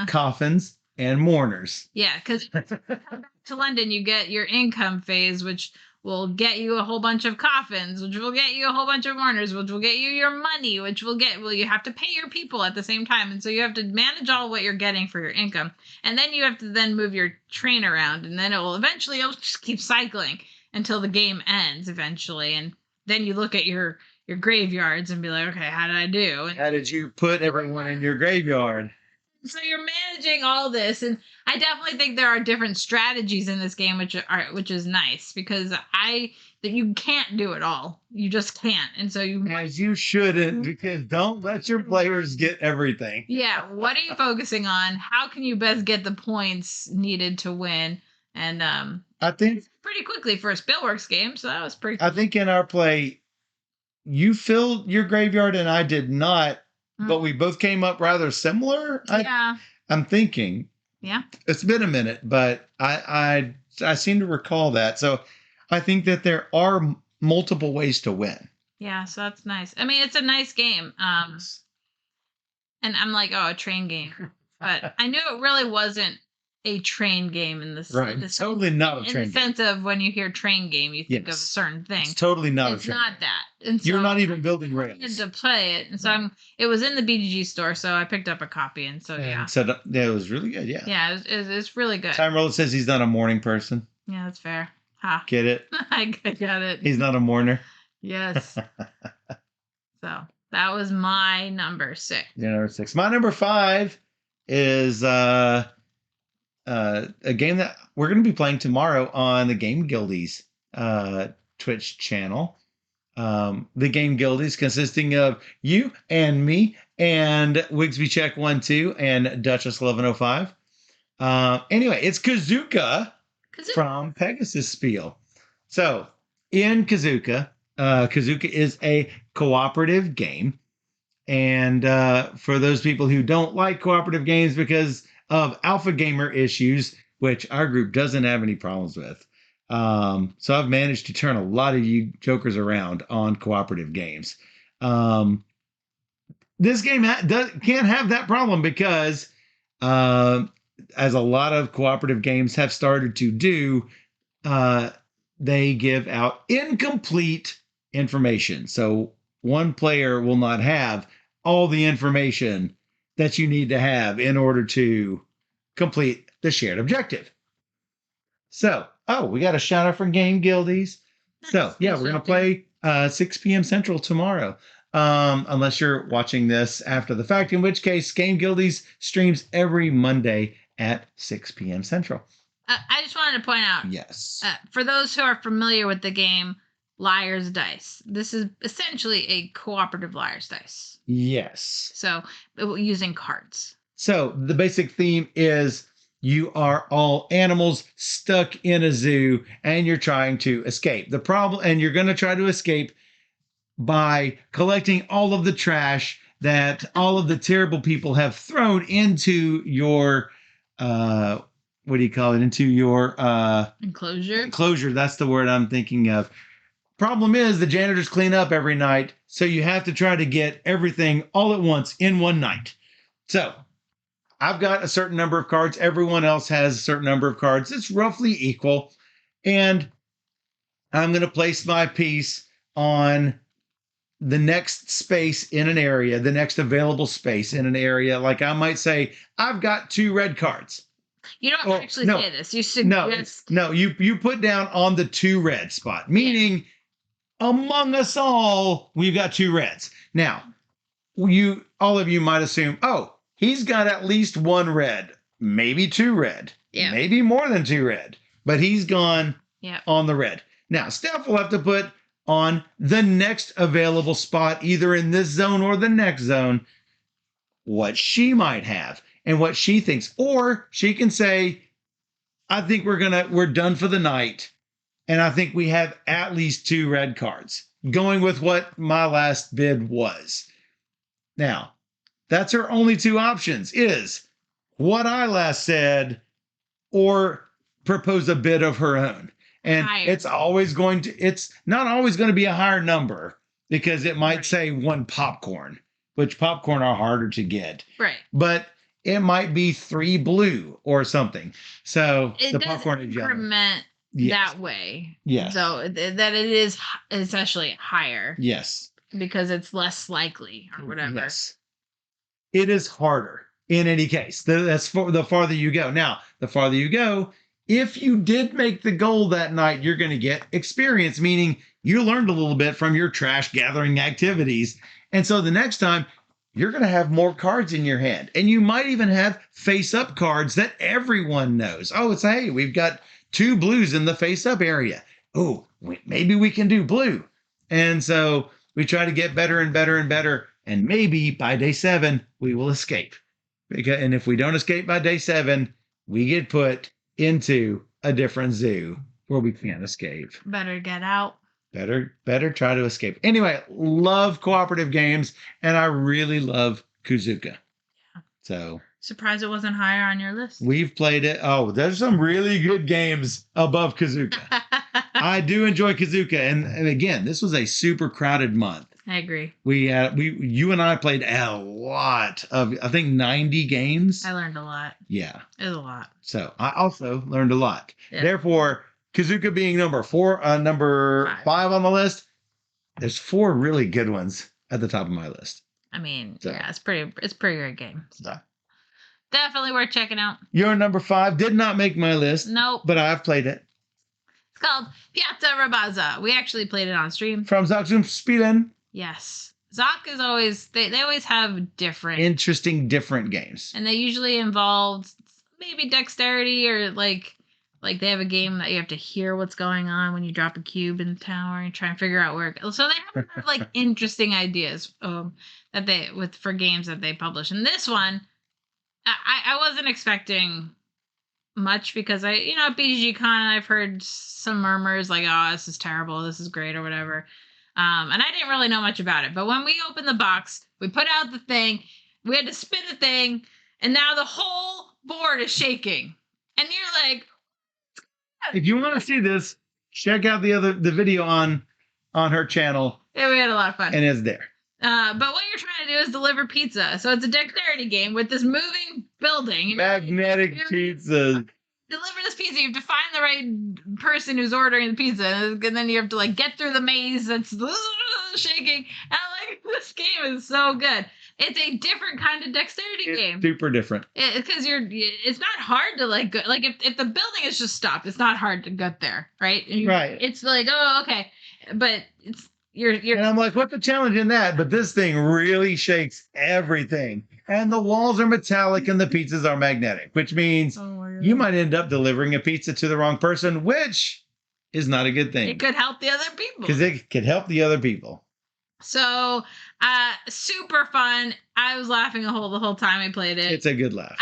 coffins and mourners. Yeah, because to London, you get your income phase, which will get you a whole bunch of coffins, which will get you a whole bunch of mourners, which will get you your money, which will you have to pay your people at the same time. And so you have to manage all what you're getting for your income. And then you have to then move your train around, and then it'll just keep cycling until the game ends eventually. And then you look at your graveyards and be like, okay, how did I do? And how did you put everyone in your graveyard? So you're managing all this, and I definitely think there are different strategies in this game, which is nice because that you can't do it all. You just can't, and so as you shouldn't, because don't let your players get everything. Yeah, what are you focusing on? How can you best get the points needed to win? And I think pretty quickly for a Spillworks game, so that was pretty. I think in our play, you filled your graveyard and I did not. But we both came up rather similar. I'm thinking. Yeah. It's been a minute, but I seem to recall that. So I think that there are multiple ways to win. Yeah, so that's nice. I mean, it's a nice game. And I'm like, a train game. But I knew it really wasn't a train game in this. Right. It's totally not a train game. In the sense of when you hear train game, you think of a certain thing. It's totally not a train game. It's not that. And so you're not even building rails. I had to play it. And so it was in the BGG store, so I picked up a copy. And so, yeah. So it was really good, yeah. Yeah, it's really good. Time Roller says he's not a morning person. Yeah, that's fair. Ha. Get it? I got it. He's not a mourner. Yes. So that was my number 6. Your number 6. My number 5 is a game that we're going to be playing tomorrow on the Game Guildies Twitch channel. The Game Guildies consisting of you and me and Wigsby Check 1-2 and Duchess 1105. Anyway, it's KuZOOkA from Pegasus Spiel. So in KuZOOkA, KuZOOkA is a cooperative game. And for those people who don't like cooperative games because of alpha gamer issues, which our group doesn't have any problems with. So I've managed to turn a lot of you jokers around on cooperative games. This game can't have that problem because, as a lot of cooperative games have started to do, they give out incomplete information. So one player will not have all the information that you need to have in order to complete the shared objective. So, we got a shout out from Game Guildies. Nice. So, yeah, we're going to play 6 p.m. Central tomorrow. Unless you're watching this after the fact, in which case Game Guildies streams every Monday at 6 p.m. Central. I just wanted to point out. Yes. For those who are familiar with the game Liar's Dice, this is essentially a cooperative Liar's Dice. Yes. So using cards. So the basic theme is you are all animals stuck in a zoo and you're trying to escape. The problem, and you're going to try to escape by collecting all of the trash that all of the terrible people have thrown into your, what do you call it? Into your enclosure. That's the word I'm thinking of. Problem is, the janitors clean up every night, so you have to try to get everything all at once in one night. So, I've got a certain number of cards. Everyone else has a certain number of cards. It's roughly equal. And I'm going to place my piece on the next space in an area, the next available space in an area. Like I might say, I've got 2 red cards. You don't actually say this. You suggest. No, you put down on the 2 red spot, meaning among us all, we've got 2 reds. Now, all of you might assume, oh, he's got at least 1 red, maybe 2 red, maybe more than 2 red, but he's gone on the red. Now, Steph will have to put on the next available spot, either in this zone or the next zone, what she might have and what she thinks. Or she can say, I think we're done for the night. And I think we have at least 2 red cards, going with what my last bid was. Now, that's her only 2 options, is what I last said or propose a bid of her own. And it's not always going to be a higher number, because it might say 1 popcorn, which popcorn are harder to get. Right. But it might be 3 blue or something. So the popcorn is increment that way. Yes. So that it is essentially higher. Yes. Because it's less likely or whatever. Yes. It is harder in any case. That's for the farther you go. Now, the farther you go, if you did make the goal that night, you're going to get experience, meaning you learned a little bit from your trash gathering activities. And so the next time, you're going to have more cards in your hand. And you might even have face-up cards that everyone knows. Oh, hey, we've got 2 blues in the face-up area. Oh, maybe we can do blue. And so we try to get better and better and better. And maybe by day 7, we will escape. And if we don't escape by day 7, we get put into a different zoo where we can't escape. Better get out. Better try to escape. Anyway, love cooperative games, and I really love KuZOOkA. Yeah. So surprised it wasn't higher on your list. We've played it. Oh, there's some really good games above KuZOOkA. I do enjoy KuZOOkA, and again, this was a super crowded month. I agree. You and I played a lot of, I think, 90 games. I learned a lot. Yeah. It was a lot. So I also learned a lot. Yeah. Therefore, KuZOOkA being number 5 on the list, there's 4 really good ones at the top of my list. I mean, it's a pretty great game. So. Definitely worth checking out. Your number 5 did not make my list. Nope. But I've played it. It's called Piazza Rabazza. We actually played it on stream. From Zock Zoom Spielen. Yes. Zock is always, they always have different games. And they usually involve maybe dexterity or like they have a game that you have to hear what's going on when you drop a cube in the tower and try and figure out where. So they have like interesting ideas for games that they publish. And this one, I wasn't expecting much because at BGG Con I've heard some murmurs like, oh, this is terrible, this is great or whatever. And I didn't really know much about it. But when we opened the box, we put out the thing, we had to spin the thing, and now the whole board is shaking. And you're like, if you want to see this, check out the video on her channel. Yeah, we had a lot of fun. And it's there. But what you're trying to do is deliver pizza. So it's a dexterity game with this moving building. Magnetic pizza. Deliver this pizza. You have to find the right person who's ordering the pizza, and then you have to like get through the maze that's shaking. And this game is so good. It's a different kind of dexterity game. Super different. Because it's not hard to go. Like if the building is just stopped, it's not hard to get there, right? Right. It's like, oh, okay, but it's you're. And I'm like, what's the challenge in that? But this thing really shakes everything, and the walls are metallic and the pizzas are magnetic, which means you might end up delivering a pizza to the wrong person, which is not a good thing. It could help the other people. Because it could help the other people. So, super fun. I was laughing the whole time I played it. It's a good laugh.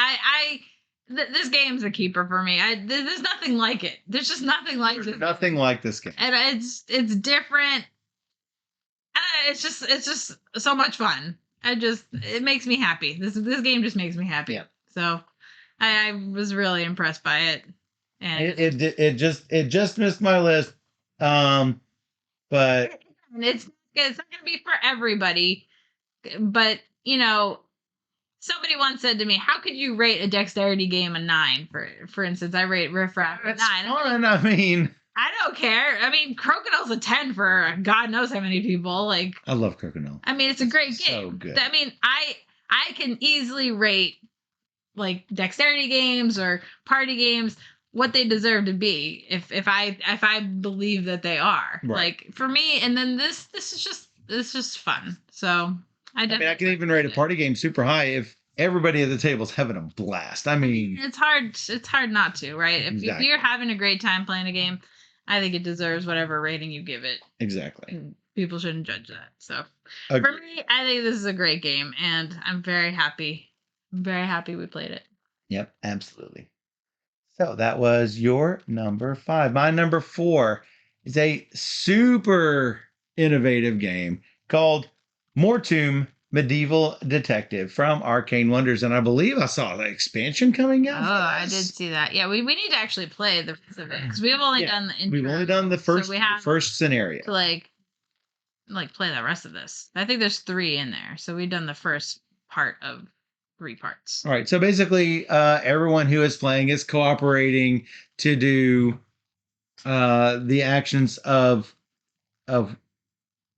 This game's a keeper for me. There's nothing like it. There's just nothing like There's this. nothing like this game. And it's different. It's just so much fun. It makes me happy. This game just makes me happy. Yeah. So I was really impressed by it. And It just missed my list. But and it's not gonna be for everybody. But somebody once said to me, "How could you rate a dexterity game a 9?" For instance, I rate Riff Raff a 9. fun. I mean, I don't care. I mean, Crocodile's a 10 for God knows how many people. Like, I love Crocodile. I mean, it's a great game. So good. I mean, I can easily rate like dexterity games or party games what they deserve to be if I believe that they are. Right. Like for me, and then this is just fun. So I mean, I can even rate a party game super high if everybody at the table's having a blast. I mean, it's hard not to, right? If Exactly. you're having a great time playing a game, I think it deserves whatever rating you give it. exactly. And people shouldn't judge that. So Agreed. for me, I think this is a great game, and I'm very happy. I'm very happy we played it. Yep, absolutely. So that was your number 5. My number 4 is a super innovative game called Mortum Medieval Detective from Arcane Wonders. And I believe I saw the expansion coming out. Oh, I did see that. Yeah, we need to actually play the rest of it because we've only done the intro. We've only done the first, so we have first scenario. to like play the rest of this. I think there's 3 in there, so we've done the first part of 3 parts. All right. So basically, everyone who is playing is cooperating to do the actions of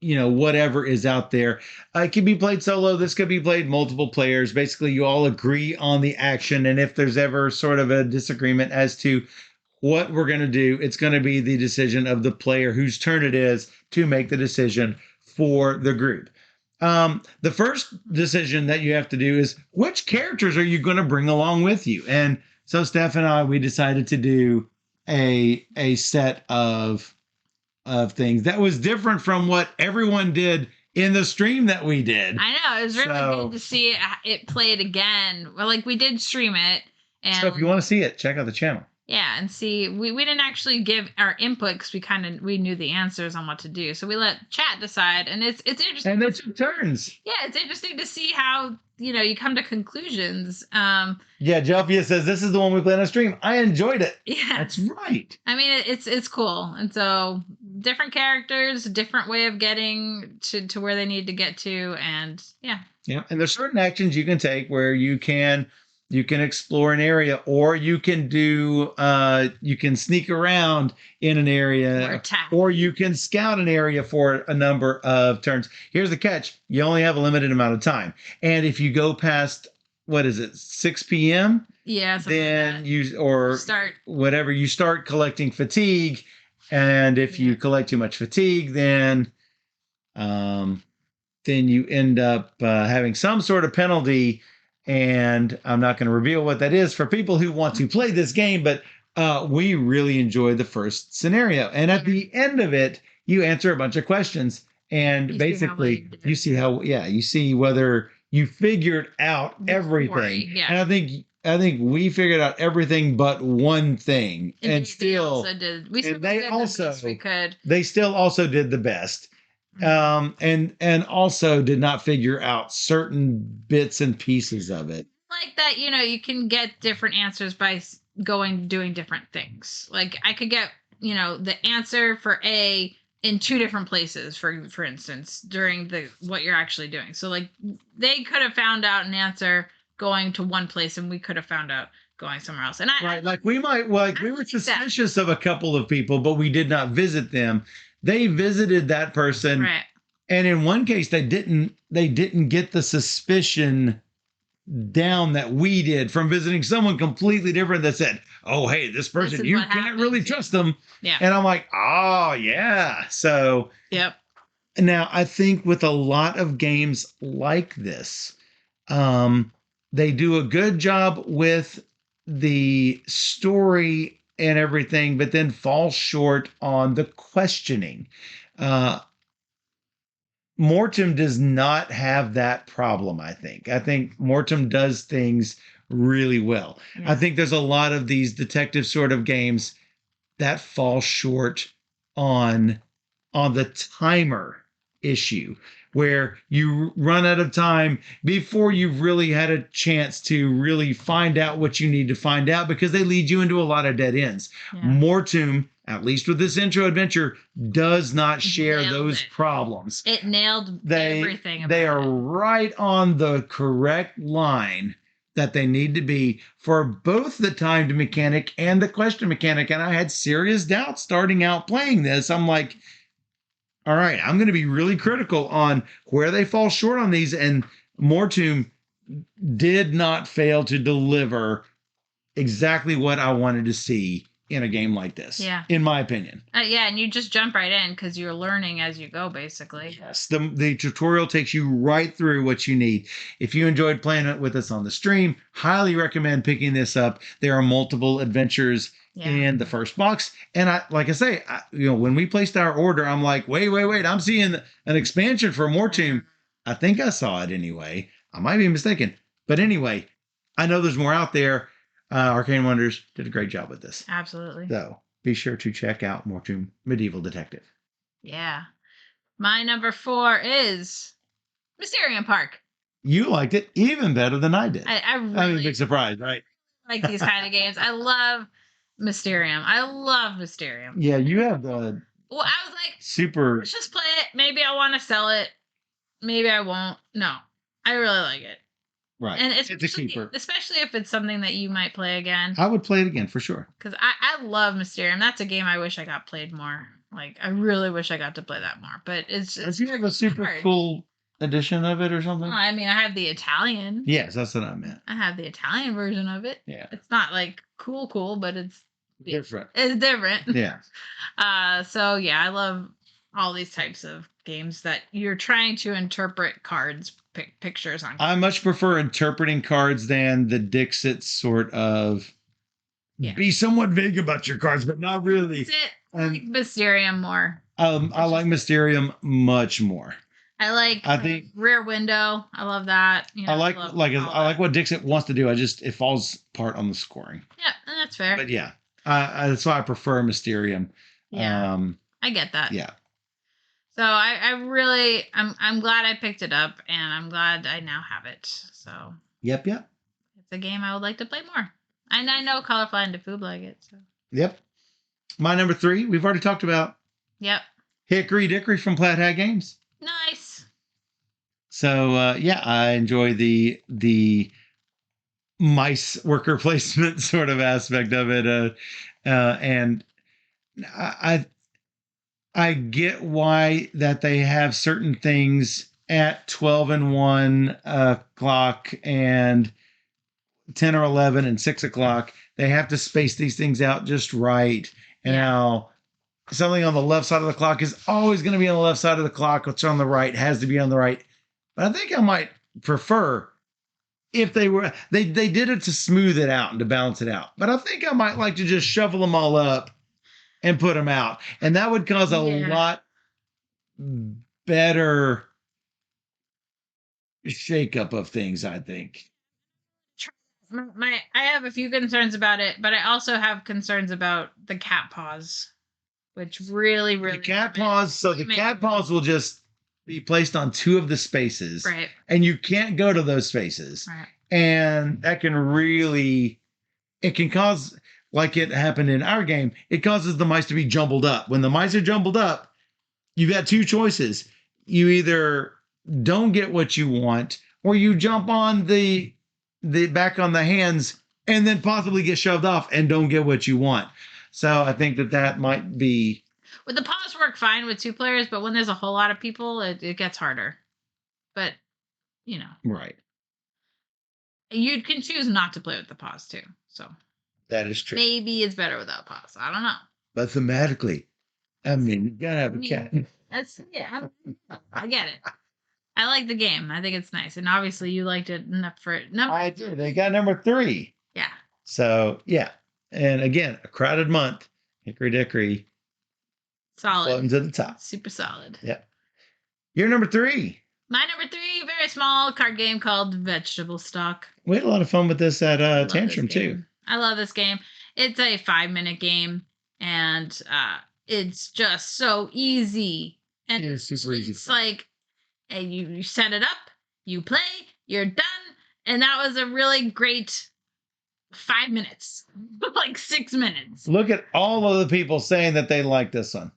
whatever is out there. It can be played solo. This could be played multiple players. Basically, you all agree on the action, and if there's ever sort of a disagreement as to what we're going to do, it's going to be the decision of the player whose turn it is to make the decision for the group. The first decision that you have to do is which characters are you going to bring along with you? And so Steph and I, we decided to do a set of things that was different from what everyone did in the stream that we did. I know, it was really good to see it played again. Well, like we did stream it, and so if you want to see it, check out the channel. Yeah, and see, we didn't actually give our input because we knew the answers on what to do. So we let chat decide, and it's interesting. And it's turns. Yeah, it's interesting to see how you come to conclusions. Yeah, Jelfia says this is the one we played on stream. I enjoyed it. Yeah, that's right. I mean, it's cool, and so different characters, different way of getting to where they need to get to, and yeah. Yeah, and there's certain actions you can take where you can explore an area, or you can do you can sneak around in an area, or you can scout an area for a number of turns. Here's the catch: you only have a limited amount of time, and if you go past 6 p.m. Yeah, then like you start collecting fatigue, and if you collect too much fatigue, then you end up having some sort of penalty. And I'm not going to reveal what that is for people who want to play this game, but we really enjoyed the first scenario. And at the end of it, you answer a bunch of questions, and basically you see whether you figured out everything. Yeah. And I think we figured out everything but one thing, and still they still also did the best. And also did not figure out certain bits and pieces of it. Like that, you can get different answers by doing different things. Like I could get, the answer for A in 2 different places, for instance, during what you're actually doing. So like they could have found out an answer going to one place, and we could have found out going somewhere else. And we were suspicious of a couple of people, but we did not visit them. They visited that person, right. And in one case, they didn't get the suspicion down that we did from visiting someone completely different that said, "Oh, hey, this person, you can't really trust them." Yeah. And I'm like, "Oh, yeah." So, yep. Now, I think with a lot of games like this, they do a good job with the story and everything, but then fall short on the questioning. Mortum does not have that problem, I think. I think Mortum does things really well. Yeah. I think there's a lot of these detective sort of games that fall short on the timer issue, where you run out of time before you've really had a chance to really find out what you need to find out, because they lead you into a lot of dead ends. Yeah. Mortum, at least with this intro adventure, does not share Nailed those it. problems. It nailed everything about They are it. right on the correct line that they need to be for both the timed mechanic and the question mechanic. And I had serious doubts starting out playing this. I'm like, all right, I'm going to be really critical on where they fall short on these. And Mortum did not fail to deliver exactly what I wanted to see in a game like this. Yeah. In my opinion. Yeah, and you just jump right in because you're learning as you go, basically. Yes, the tutorial takes you right through what you need. If you enjoyed playing it with us on the stream, highly recommend picking this up. There are multiple adventures in the first box. And like I say, when we placed our order, I'm like, wait, I'm seeing an expansion for Mortum. I think I saw it anyway. I might be mistaken. But anyway, I know there's more out there. Arcane Wonders did a great job with this. Absolutely. So be sure to check out Mortum Medieval Detective. Yeah. My number 4 is Mysterium Park. You liked it even better than I did. I really big surprise, right? like these kind of games. I love Mysterium. I love Mysterium. Yeah, you have the Well, I was like, super. let's just play it. Maybe I want to sell it. Maybe I won't. No, I really like it. Right. And it's a keeper. Especially if it's something that you might play again. I would play it again for sure. Because I love Mysterium. That's a game I wish I got played more. Like, I really wish I got to play that more. But it's Do you have a super hard. cool edition of it or something? Well, I mean, I have the Italian. Yes, that's what I meant. I have the Italian version of it. Yeah. It's not like cool, but it's different. It's different. Yeah. So yeah, I love all these types of games that you're trying to interpret cards, pictures on. I much prefer interpreting cards than the Dixit sort of be somewhat vague about your cards, but not really. That's it. I like Mysterium more. I like Mysterium much more. I think Rear Window. I love that. I like what Dixit wants to do. It falls apart on the scoring. Yeah, and that's fair. But yeah, that's why I prefer Mysterium. Yeah, I get that. Yeah. So I'm glad I picked it up, and I'm glad I now have it. So. Yep. It's a game I would like to play more. And I know Colorfly and DeFoob like it. So. Yep. My number 3, we've already talked about. Yep. Hickory Dickory from Plaid Hat Games. Nice. So I enjoy the mice worker placement sort of aspect of it, and I get why that they have certain things at 12 and 1 o'clock and 10 or 11 and 6 o'clock. They have to space these things out just right. And how something on the left side of the clock is always going to be on the left side of the clock. What's on the right has to be on the right. But I think I might prefer if they did it to smooth it out and to balance it out. But I think I might like to just shuffle them all up and put them out. And that would cause a lot better shakeup of things, I think. I have a few concerns about it, but I also have concerns about the cat paws, which really the cat paws. So the cat paws will just be placed on 2 of the spaces, right? And you can't go to those spaces, right? And that can cause, like it happened in our game, it causes the mice to be jumbled up. When the mice are jumbled up, you've got 2 choices. You either don't get what you want, or you jump on the back on the hands and then possibly get shoved off and don't get what you want. So I think that might be. Well, the paws work fine with 2 players, but when there's a whole lot of people, it gets harder. But, Right. You can choose not to play with the paws too. So. That is true. Maybe it's better without paws. I don't know. But thematically, I mean, you gotta have a cat. I get it. I like the game. I think it's nice. And obviously you liked it enough for it. I do. They got number 3. Yeah. So, yeah. And again, a crowded month. Hickory Dickory. Solid. Floating to the top. Super solid. Yeah. You're number 3. My number 3, very very small card game called Vegetable Stock. We had a lot of fun with this at I love Tantrum this too. game. I love this game. It's a 5-minute game, and it's just so easy. And It is super easy. It's like you set it up, you play, you're done, and that was a really great 5 minutes, like 6 minutes. Look at all of the people saying that they like this one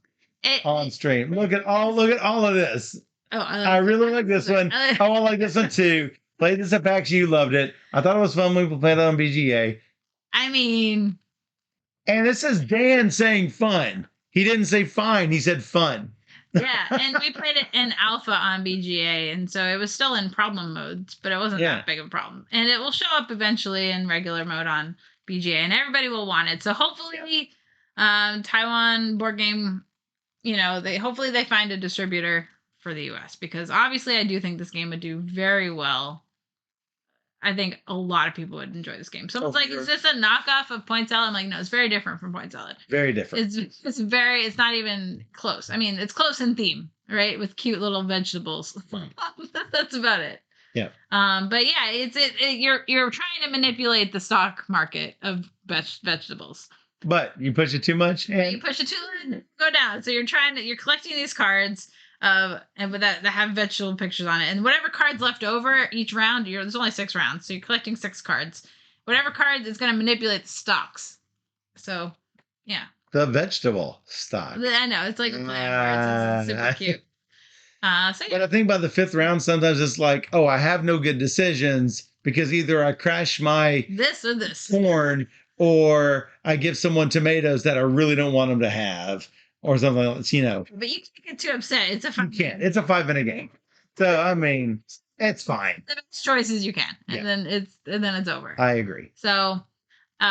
on stream. Look at all of this. Oh, I really like this one. I like this one too. Played this at PAX. You loved it. I thought it was fun when we played it on BGA. I mean, and this is Dan saying fun. He didn't say fine. He said fun. Yeah, and we played it in alpha on BGA, and so it was still in problem modes, but it wasn't that big of a problem. And it will show up eventually in regular mode on BGA, and everybody will want it. So hopefully, Taiwan board game, hopefully they find a distributor for the US, because obviously I do think this game would do very well. I think a lot of people would enjoy this game. Someone's like, "Is this a knockoff of Point Salad?" I'm like, "No, it's very different from Point Salad. Very different. It's not even close. I mean, it's close in theme, right? With cute little vegetables. That's about it. Yeah. But yeah, you're trying to manipulate the stock market of vegetables. But you push it too much, and you push it too low, go down. So you're collecting these cards. And with that have vegetable pictures on it, and whatever cards left over each round, there's only 6 rounds, so you're collecting 6 cards. Whatever cards is going to manipulate the stocks. So, yeah. The vegetable stock. I know, it's like a plant. It's super cute. But I think by the 5th round, sometimes it's like, oh, I have no good decisions because either I crash my this or this corn, or I give someone tomatoes that I really don't want them to have. Or something else, But you can't get too upset. It's a 5 You can't. It's a 5-minute game. So I mean, it's fine. The best choices you can. And then it's over. I agree. So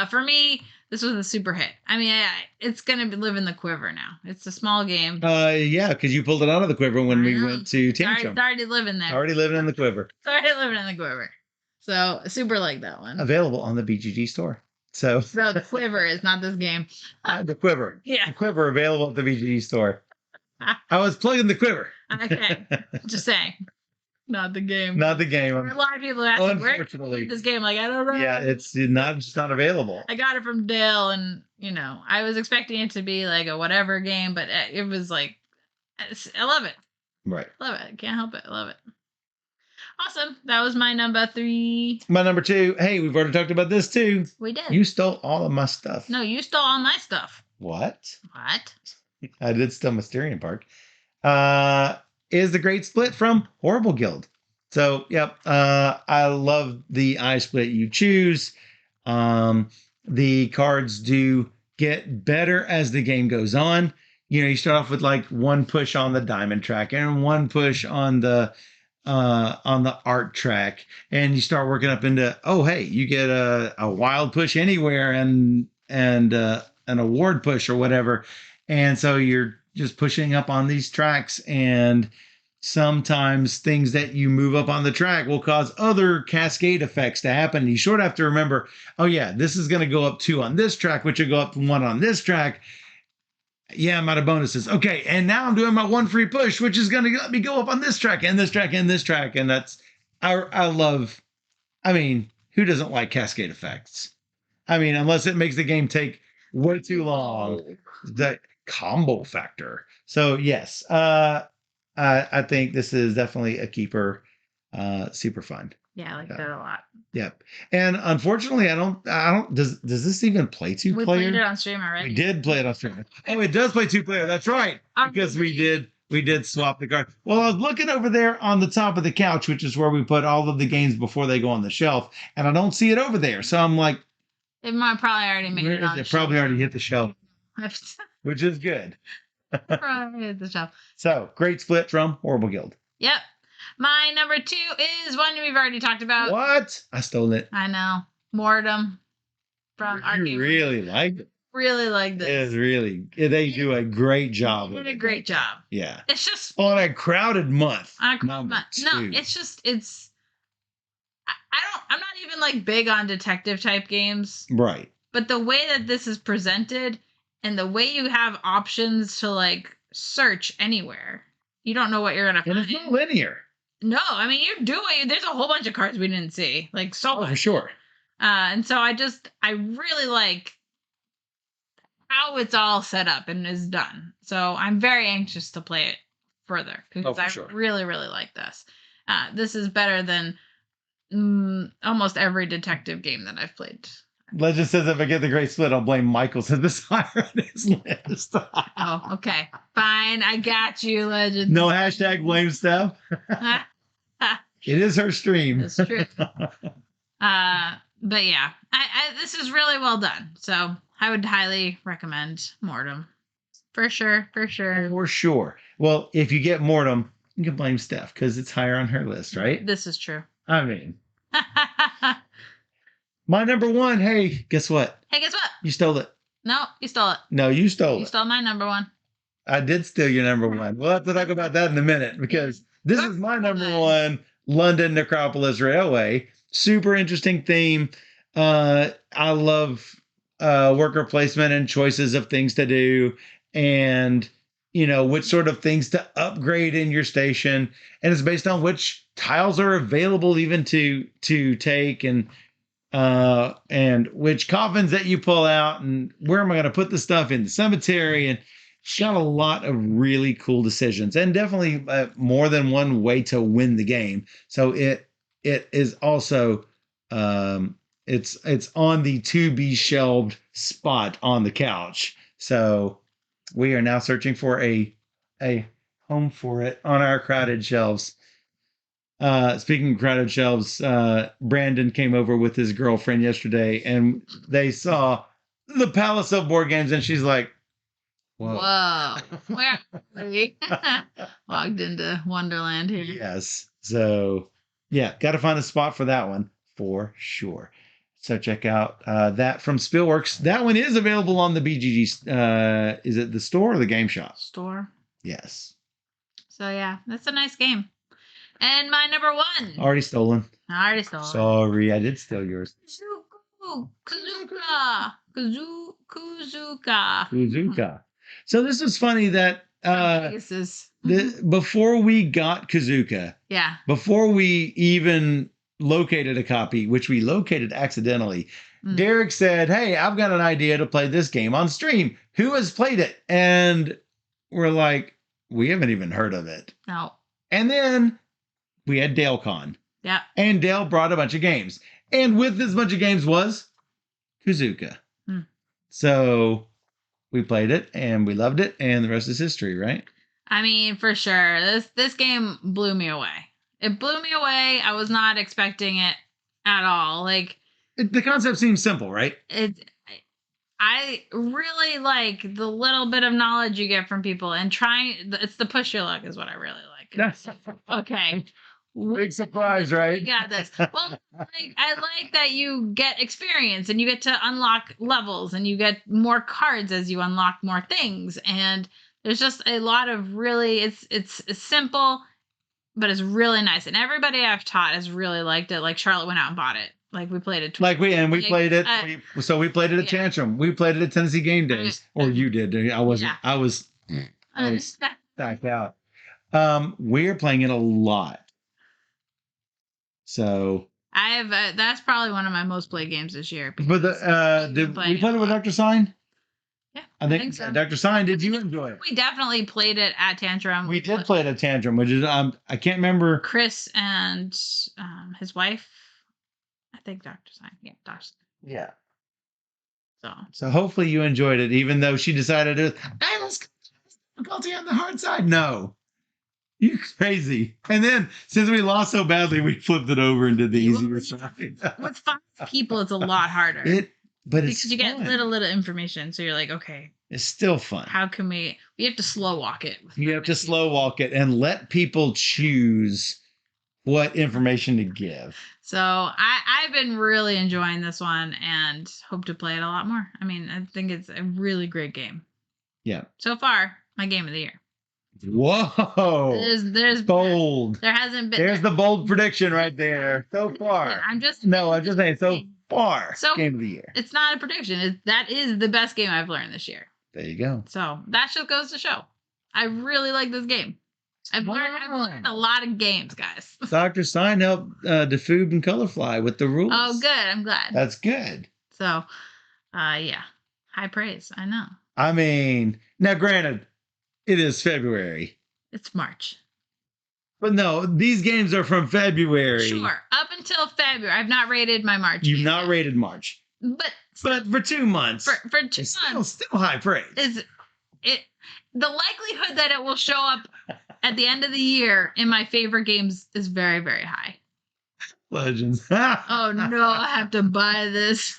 for me, this was a super hit. I mean, it's gonna live in the quiver now. It's a small game. Yeah, because you pulled it out of the quiver when we went to Tantrum. It's already living there. Already living in the quiver. It's already living in the quiver. So super like that one. Available on the BGG store. So the quiver is not this game. The quiver. Yeah. The quiver available at the BGG store. I was plugging the quiver. Okay. Just saying. Not the game. Not the game. A lot of people ask me, where can you get this game? Like, I don't know. Yeah, it's not available. I got it from Dale, and I was expecting it to be like a whatever game, but it was like, I love it. Right. Love it. I can't help it. I love it. Awesome. That was my number 3. My number 2. Hey, we've already talked about this too. We did. You stole all of my stuff. No, you stole all my stuff. What? I did steal Mysterium Park. Is the Great Split from Horrible Guild. So, yep. I love the eye split you choose. The cards do get better as the game goes on. You start off with like 1 push on the diamond track and 1 push on the art track, and you start working up into, oh hey, you get a wild push anywhere and an award push or whatever, and so you're just pushing up on these tracks, and sometimes things that you move up on the track will cause other cascade effects to happen. You sort of have to remember, oh yeah, this is going to go up 2 on this track, which will go up 1 on this track. Yeah, I'm out of bonuses. Okay, and now I'm doing my 1 free push, which is going to let me go up on this track and this track and this track. And that's, I love, I mean, who doesn't like cascade effects? I mean, unless it makes the game take way too long. The combo factor. So yes, I think this is definitely a keeper. Super fun. Yeah, I like that a lot. Yep. And unfortunately, I don't, does this even play 2-player? We played it on stream already. We did play it on stream. Oh, it does play 2-player. That's right. Because we did swap the card. Well, I was looking over there on the top of the couch, which is where we put all of the games before they go on the shelf, and I don't see it over there. So I'm like, it might probably already made it on the shelf. It probably already hit the shelf, shelf. which is good. Probably hit the shelf. So, Great Split from Horrible Guild. Yep. My number 2 is one we've already talked about. What? I stole it. I know. Mortum from You really like it. Really like this. It is really. They do a great job. They did a great job. Yeah. It's just on a crowded month. On a crowded month. No, it's just I'm not even like big on detective type games. Right. But the way that this is presented and the way you have options to like search anywhere, you don't know what you're gonna find. And it's not linear. No, I mean you're doing. There's a whole bunch of cards we didn't see, like so Oh, much. for sure. And so I really like how it's all set up and is done. So I'm very anxious to play it further because for I sure. really, really like this. This is better than almost every detective game that I've played. Legend says if I get the great split, I'll blame Michael since it's higher on his list. Oh, okay. Fine. I got you, Legend. No hashtag blame Steph. It is her stream. That's true. But yeah, this is really well done. So I would highly recommend Mortum. For sure. For sure. For sure. Well, if you get Mortum, you can blame Steph because it's higher on her list, right? This is true. I mean, my number one. Hey, guess what? Hey, guess what? You stole it. No, you stole it. No, you stole it. You stole my number one. I did steal your number one. We'll have to talk about that in a minute because this is my number one, London Necropolis Railway. Super interesting theme. I love worker placement and choices of things to do and, which sort of things to upgrade in your station. And it's based on which tiles are available even to take and which coffins that you pull out and where am I going to put the stuff in the cemetery. And it's got a lot of really cool decisions and definitely more than one way to win the game. So it is also it's on the to be shelved spot on the couch. So we are now searching for a home for it on our crowded shelves. Speaking of crowded shelves, Brandon came over with his girlfriend yesterday and they saw the Palace of Board Games and she's like, whoa. Where are we? Logged into Wonderland here. Yes. So, yeah, got to find a spot for that one for sure. So check out that from Spillworks. That one is available on the BGG. Is it the store or the game shop? Store. Yes. So, yeah, that's a nice game. And my number one. Already stolen. I already stole it. Sorry, I did steal yours. KuZOOkA. KuZOOkA. KuZOOkA. So this is funny that This is before we got KuZOOkA, yeah. before we even located a copy, which we located accidentally, Derek said, hey, I've got an idea to play this game on stream. Who has played it? And we're like, we haven't even heard of it. No. And then we had DaleCon. Yeah. And Dale brought a bunch of games. And with this bunch of games was KuZOOkA. So we played it and we loved it. And the rest is history, right? I mean, for sure. This game blew me away. It blew me away. I was not expecting it at all. Like The concept seems simple, right? I really like the little bit of knowledge you get from people and trying. It's the push your luck is what I really like. That's Okay. big surprise, right? We got this. Well, I like that you get experience and you get to unlock levels and you get more cards as you unlock more things. And there's just a lot of really, it's simple, but it's really nice. And everybody I've taught has really liked it. Like Charlotte went out and bought it. Like we played it. We played it. We played it at Tantrum. We played it at Tennessee Game Days. Or you did. I wasn't. Yeah. I was stacked out. We're playing it a lot. So that's probably one of my most played games this year. But did we play it with Dr. Sign? Yeah, I think so. Dr. Sign, did you enjoy it? We definitely played it at Tantrum. We did play it at Tantrum, which is I can't remember. Chris and his wife. I think Dr. Sign. Yeah, Dr. Sign. Yeah. So hopefully you enjoyed it, even though she decided I was difficulty on the hard side. No. You crazy. And then since we lost so badly, we flipped it over and did the easier side. With 5 people, it's a lot harder. But because you get little information. So you're like, okay. It's still fun. How can we have to slow walk it. You have to slow walk it and let people choose what information to give. So I've been really enjoying this one and hope to play it a lot more. I mean, I think it's a really great game. Yeah. So far, my game of the year. Whoa. There's bold. There hasn't been. There's the bold prediction right there. So far. I'm just saying so far. So game of the year. It's not a prediction. That is the best game I've learned this year. There you go. So that just goes to show. I really like this game. I've learned a lot of games, guys. Dr. Stein helped Defoob and Colorfly with the rules. Oh, good. I'm glad. That's good. So, yeah. High praise. I know. I mean, now granted, it is February. It's March. But no, these games are from February. Sure. Up until February. I've not rated my March. You've not rated March. But for 2 months. For 2 months. Still high praise. Is it the likelihood that it will show up at the end of the year in my favorite games is very, very high. Legends. Oh no, I have to buy this.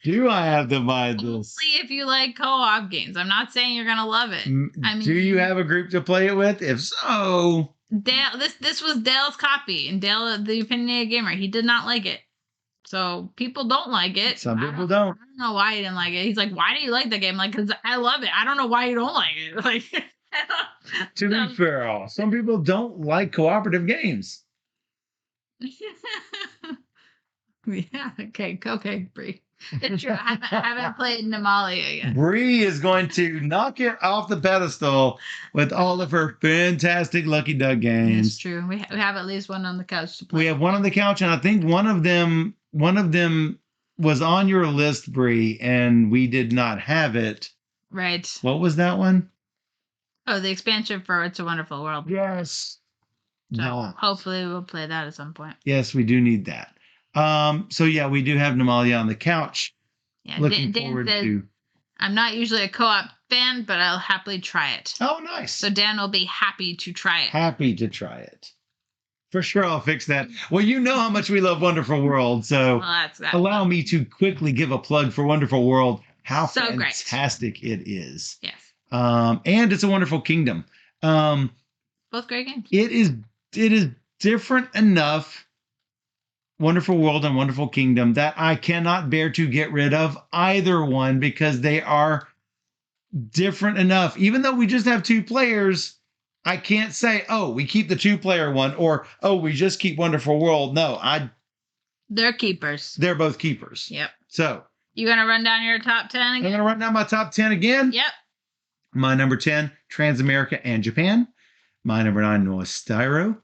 Do I have to buy this? Only if you like co-op games. I'm not saying you're gonna love it. I mean, do you have a group to play it with? If so, Dale, this was Dale's copy, and Dale, the opinionated gamer, he did not like it. So people don't like it. Some people don't. I don't know why he didn't like it. He's like, "Why do you like the game?" Like, because I love it. I don't know why you don't like it. Like, to be fair, some people don't like cooperative games. Yeah. Okay, Bree. It's true. I haven't played Namalia yet. Bree is going to knock it off the pedestal with all of her fantastic Lucky Duck games. It's true. We have at least one on the couch to play. We have one on the couch, and I think one of them was on your list, Bree, and we did not have it. Right. What was that one? Oh, the expansion for It's a Wonderful World. Yes. So No. hopefully we'll play that at some point. Yes, we do need that. So yeah, we do have Namalia on the couch. Yeah, Looking Dan forward says, to. I'm not usually a co-op fan, but I'll happily try it. Oh, nice. So Dan will be happy to try it. Happy to try it. For sure, I'll fix that. Well, you know how much we love Wonderful World, so Well, that's that. allow me to quickly give a plug for Wonderful World. How So fantastic it is. Yes. And It's a Wonderful Kingdom. Both great games. It is different enough, Wonderful World and Wonderful Kingdom, that I cannot bear to get rid of either one because they are different enough. Even though we just have 2 players, I can't say, oh, we keep the 2-player one, or, oh, we just keep Wonderful World. No, They're keepers. they're both keepers. Yep. So You gonna run down your top 10 I'm again? going to run down my top 10 again. Yep. My number 10, TransAmerica and Japan. My number 9, Moesteiro.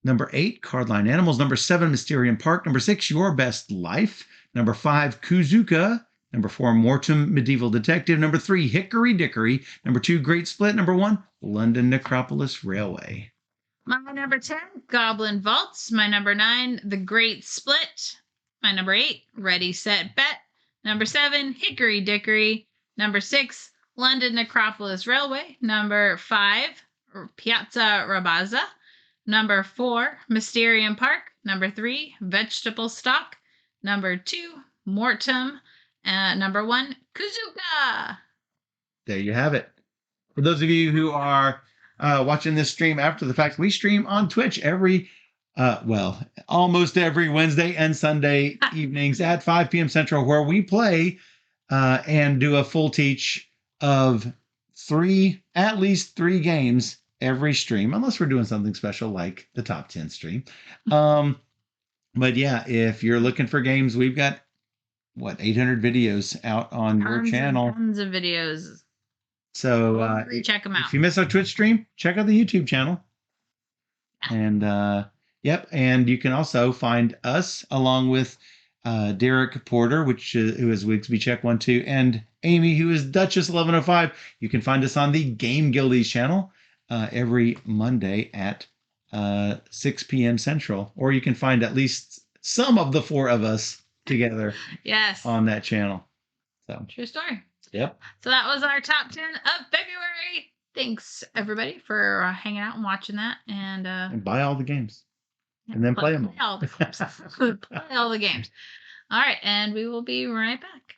Number 8, Cardline Animals. Number 7, Mysterium Park. Number 6, Your Best Life. Number 5, KuZOOkA. Number 4, Mortum Medieval Detective. Number 3, Hickory Dickory. Number 2, Great Split. Number 1, London Necropolis Railway. My number 10, Goblin Vaults. My number 9, The Great Split. My number 8, Ready, Set, Bet. Number 7, Hickory Dickory. Number 6, London Necropolis Railway. Number 5, Piazza Rabazza. Number 4, Mysterium Park. Number 3, Vegetable Stock. Number 2, Mortum. Number 1, KuZOOkA. There you have it. For those of you who are watching this stream after the fact, we stream on Twitch almost every Wednesday and Sunday evenings at 5 p.m. Central, where we play and do a full teach of at least three games every stream, unless we're doing something special like the top 10 stream. But yeah, if you're looking for games, we've got 800 videos out on your channel. Tons of videos. So check them out. If you miss our Twitch stream, check out the YouTube channel. And and you can also find us along with Derek Porter, who is Wigsby Check 12, and Amy, who is Duchess 1105. You can find us on the Game Guildies channel every Monday at 6 p.m. Central, or you can find at least some of the four of us together on that channel. So true story. Yep. So that was our top 10 of February. Thanks everybody for hanging out and watching that, and buy all the games and then play them. Play all the games. Play all the games. All right, and we will be right back.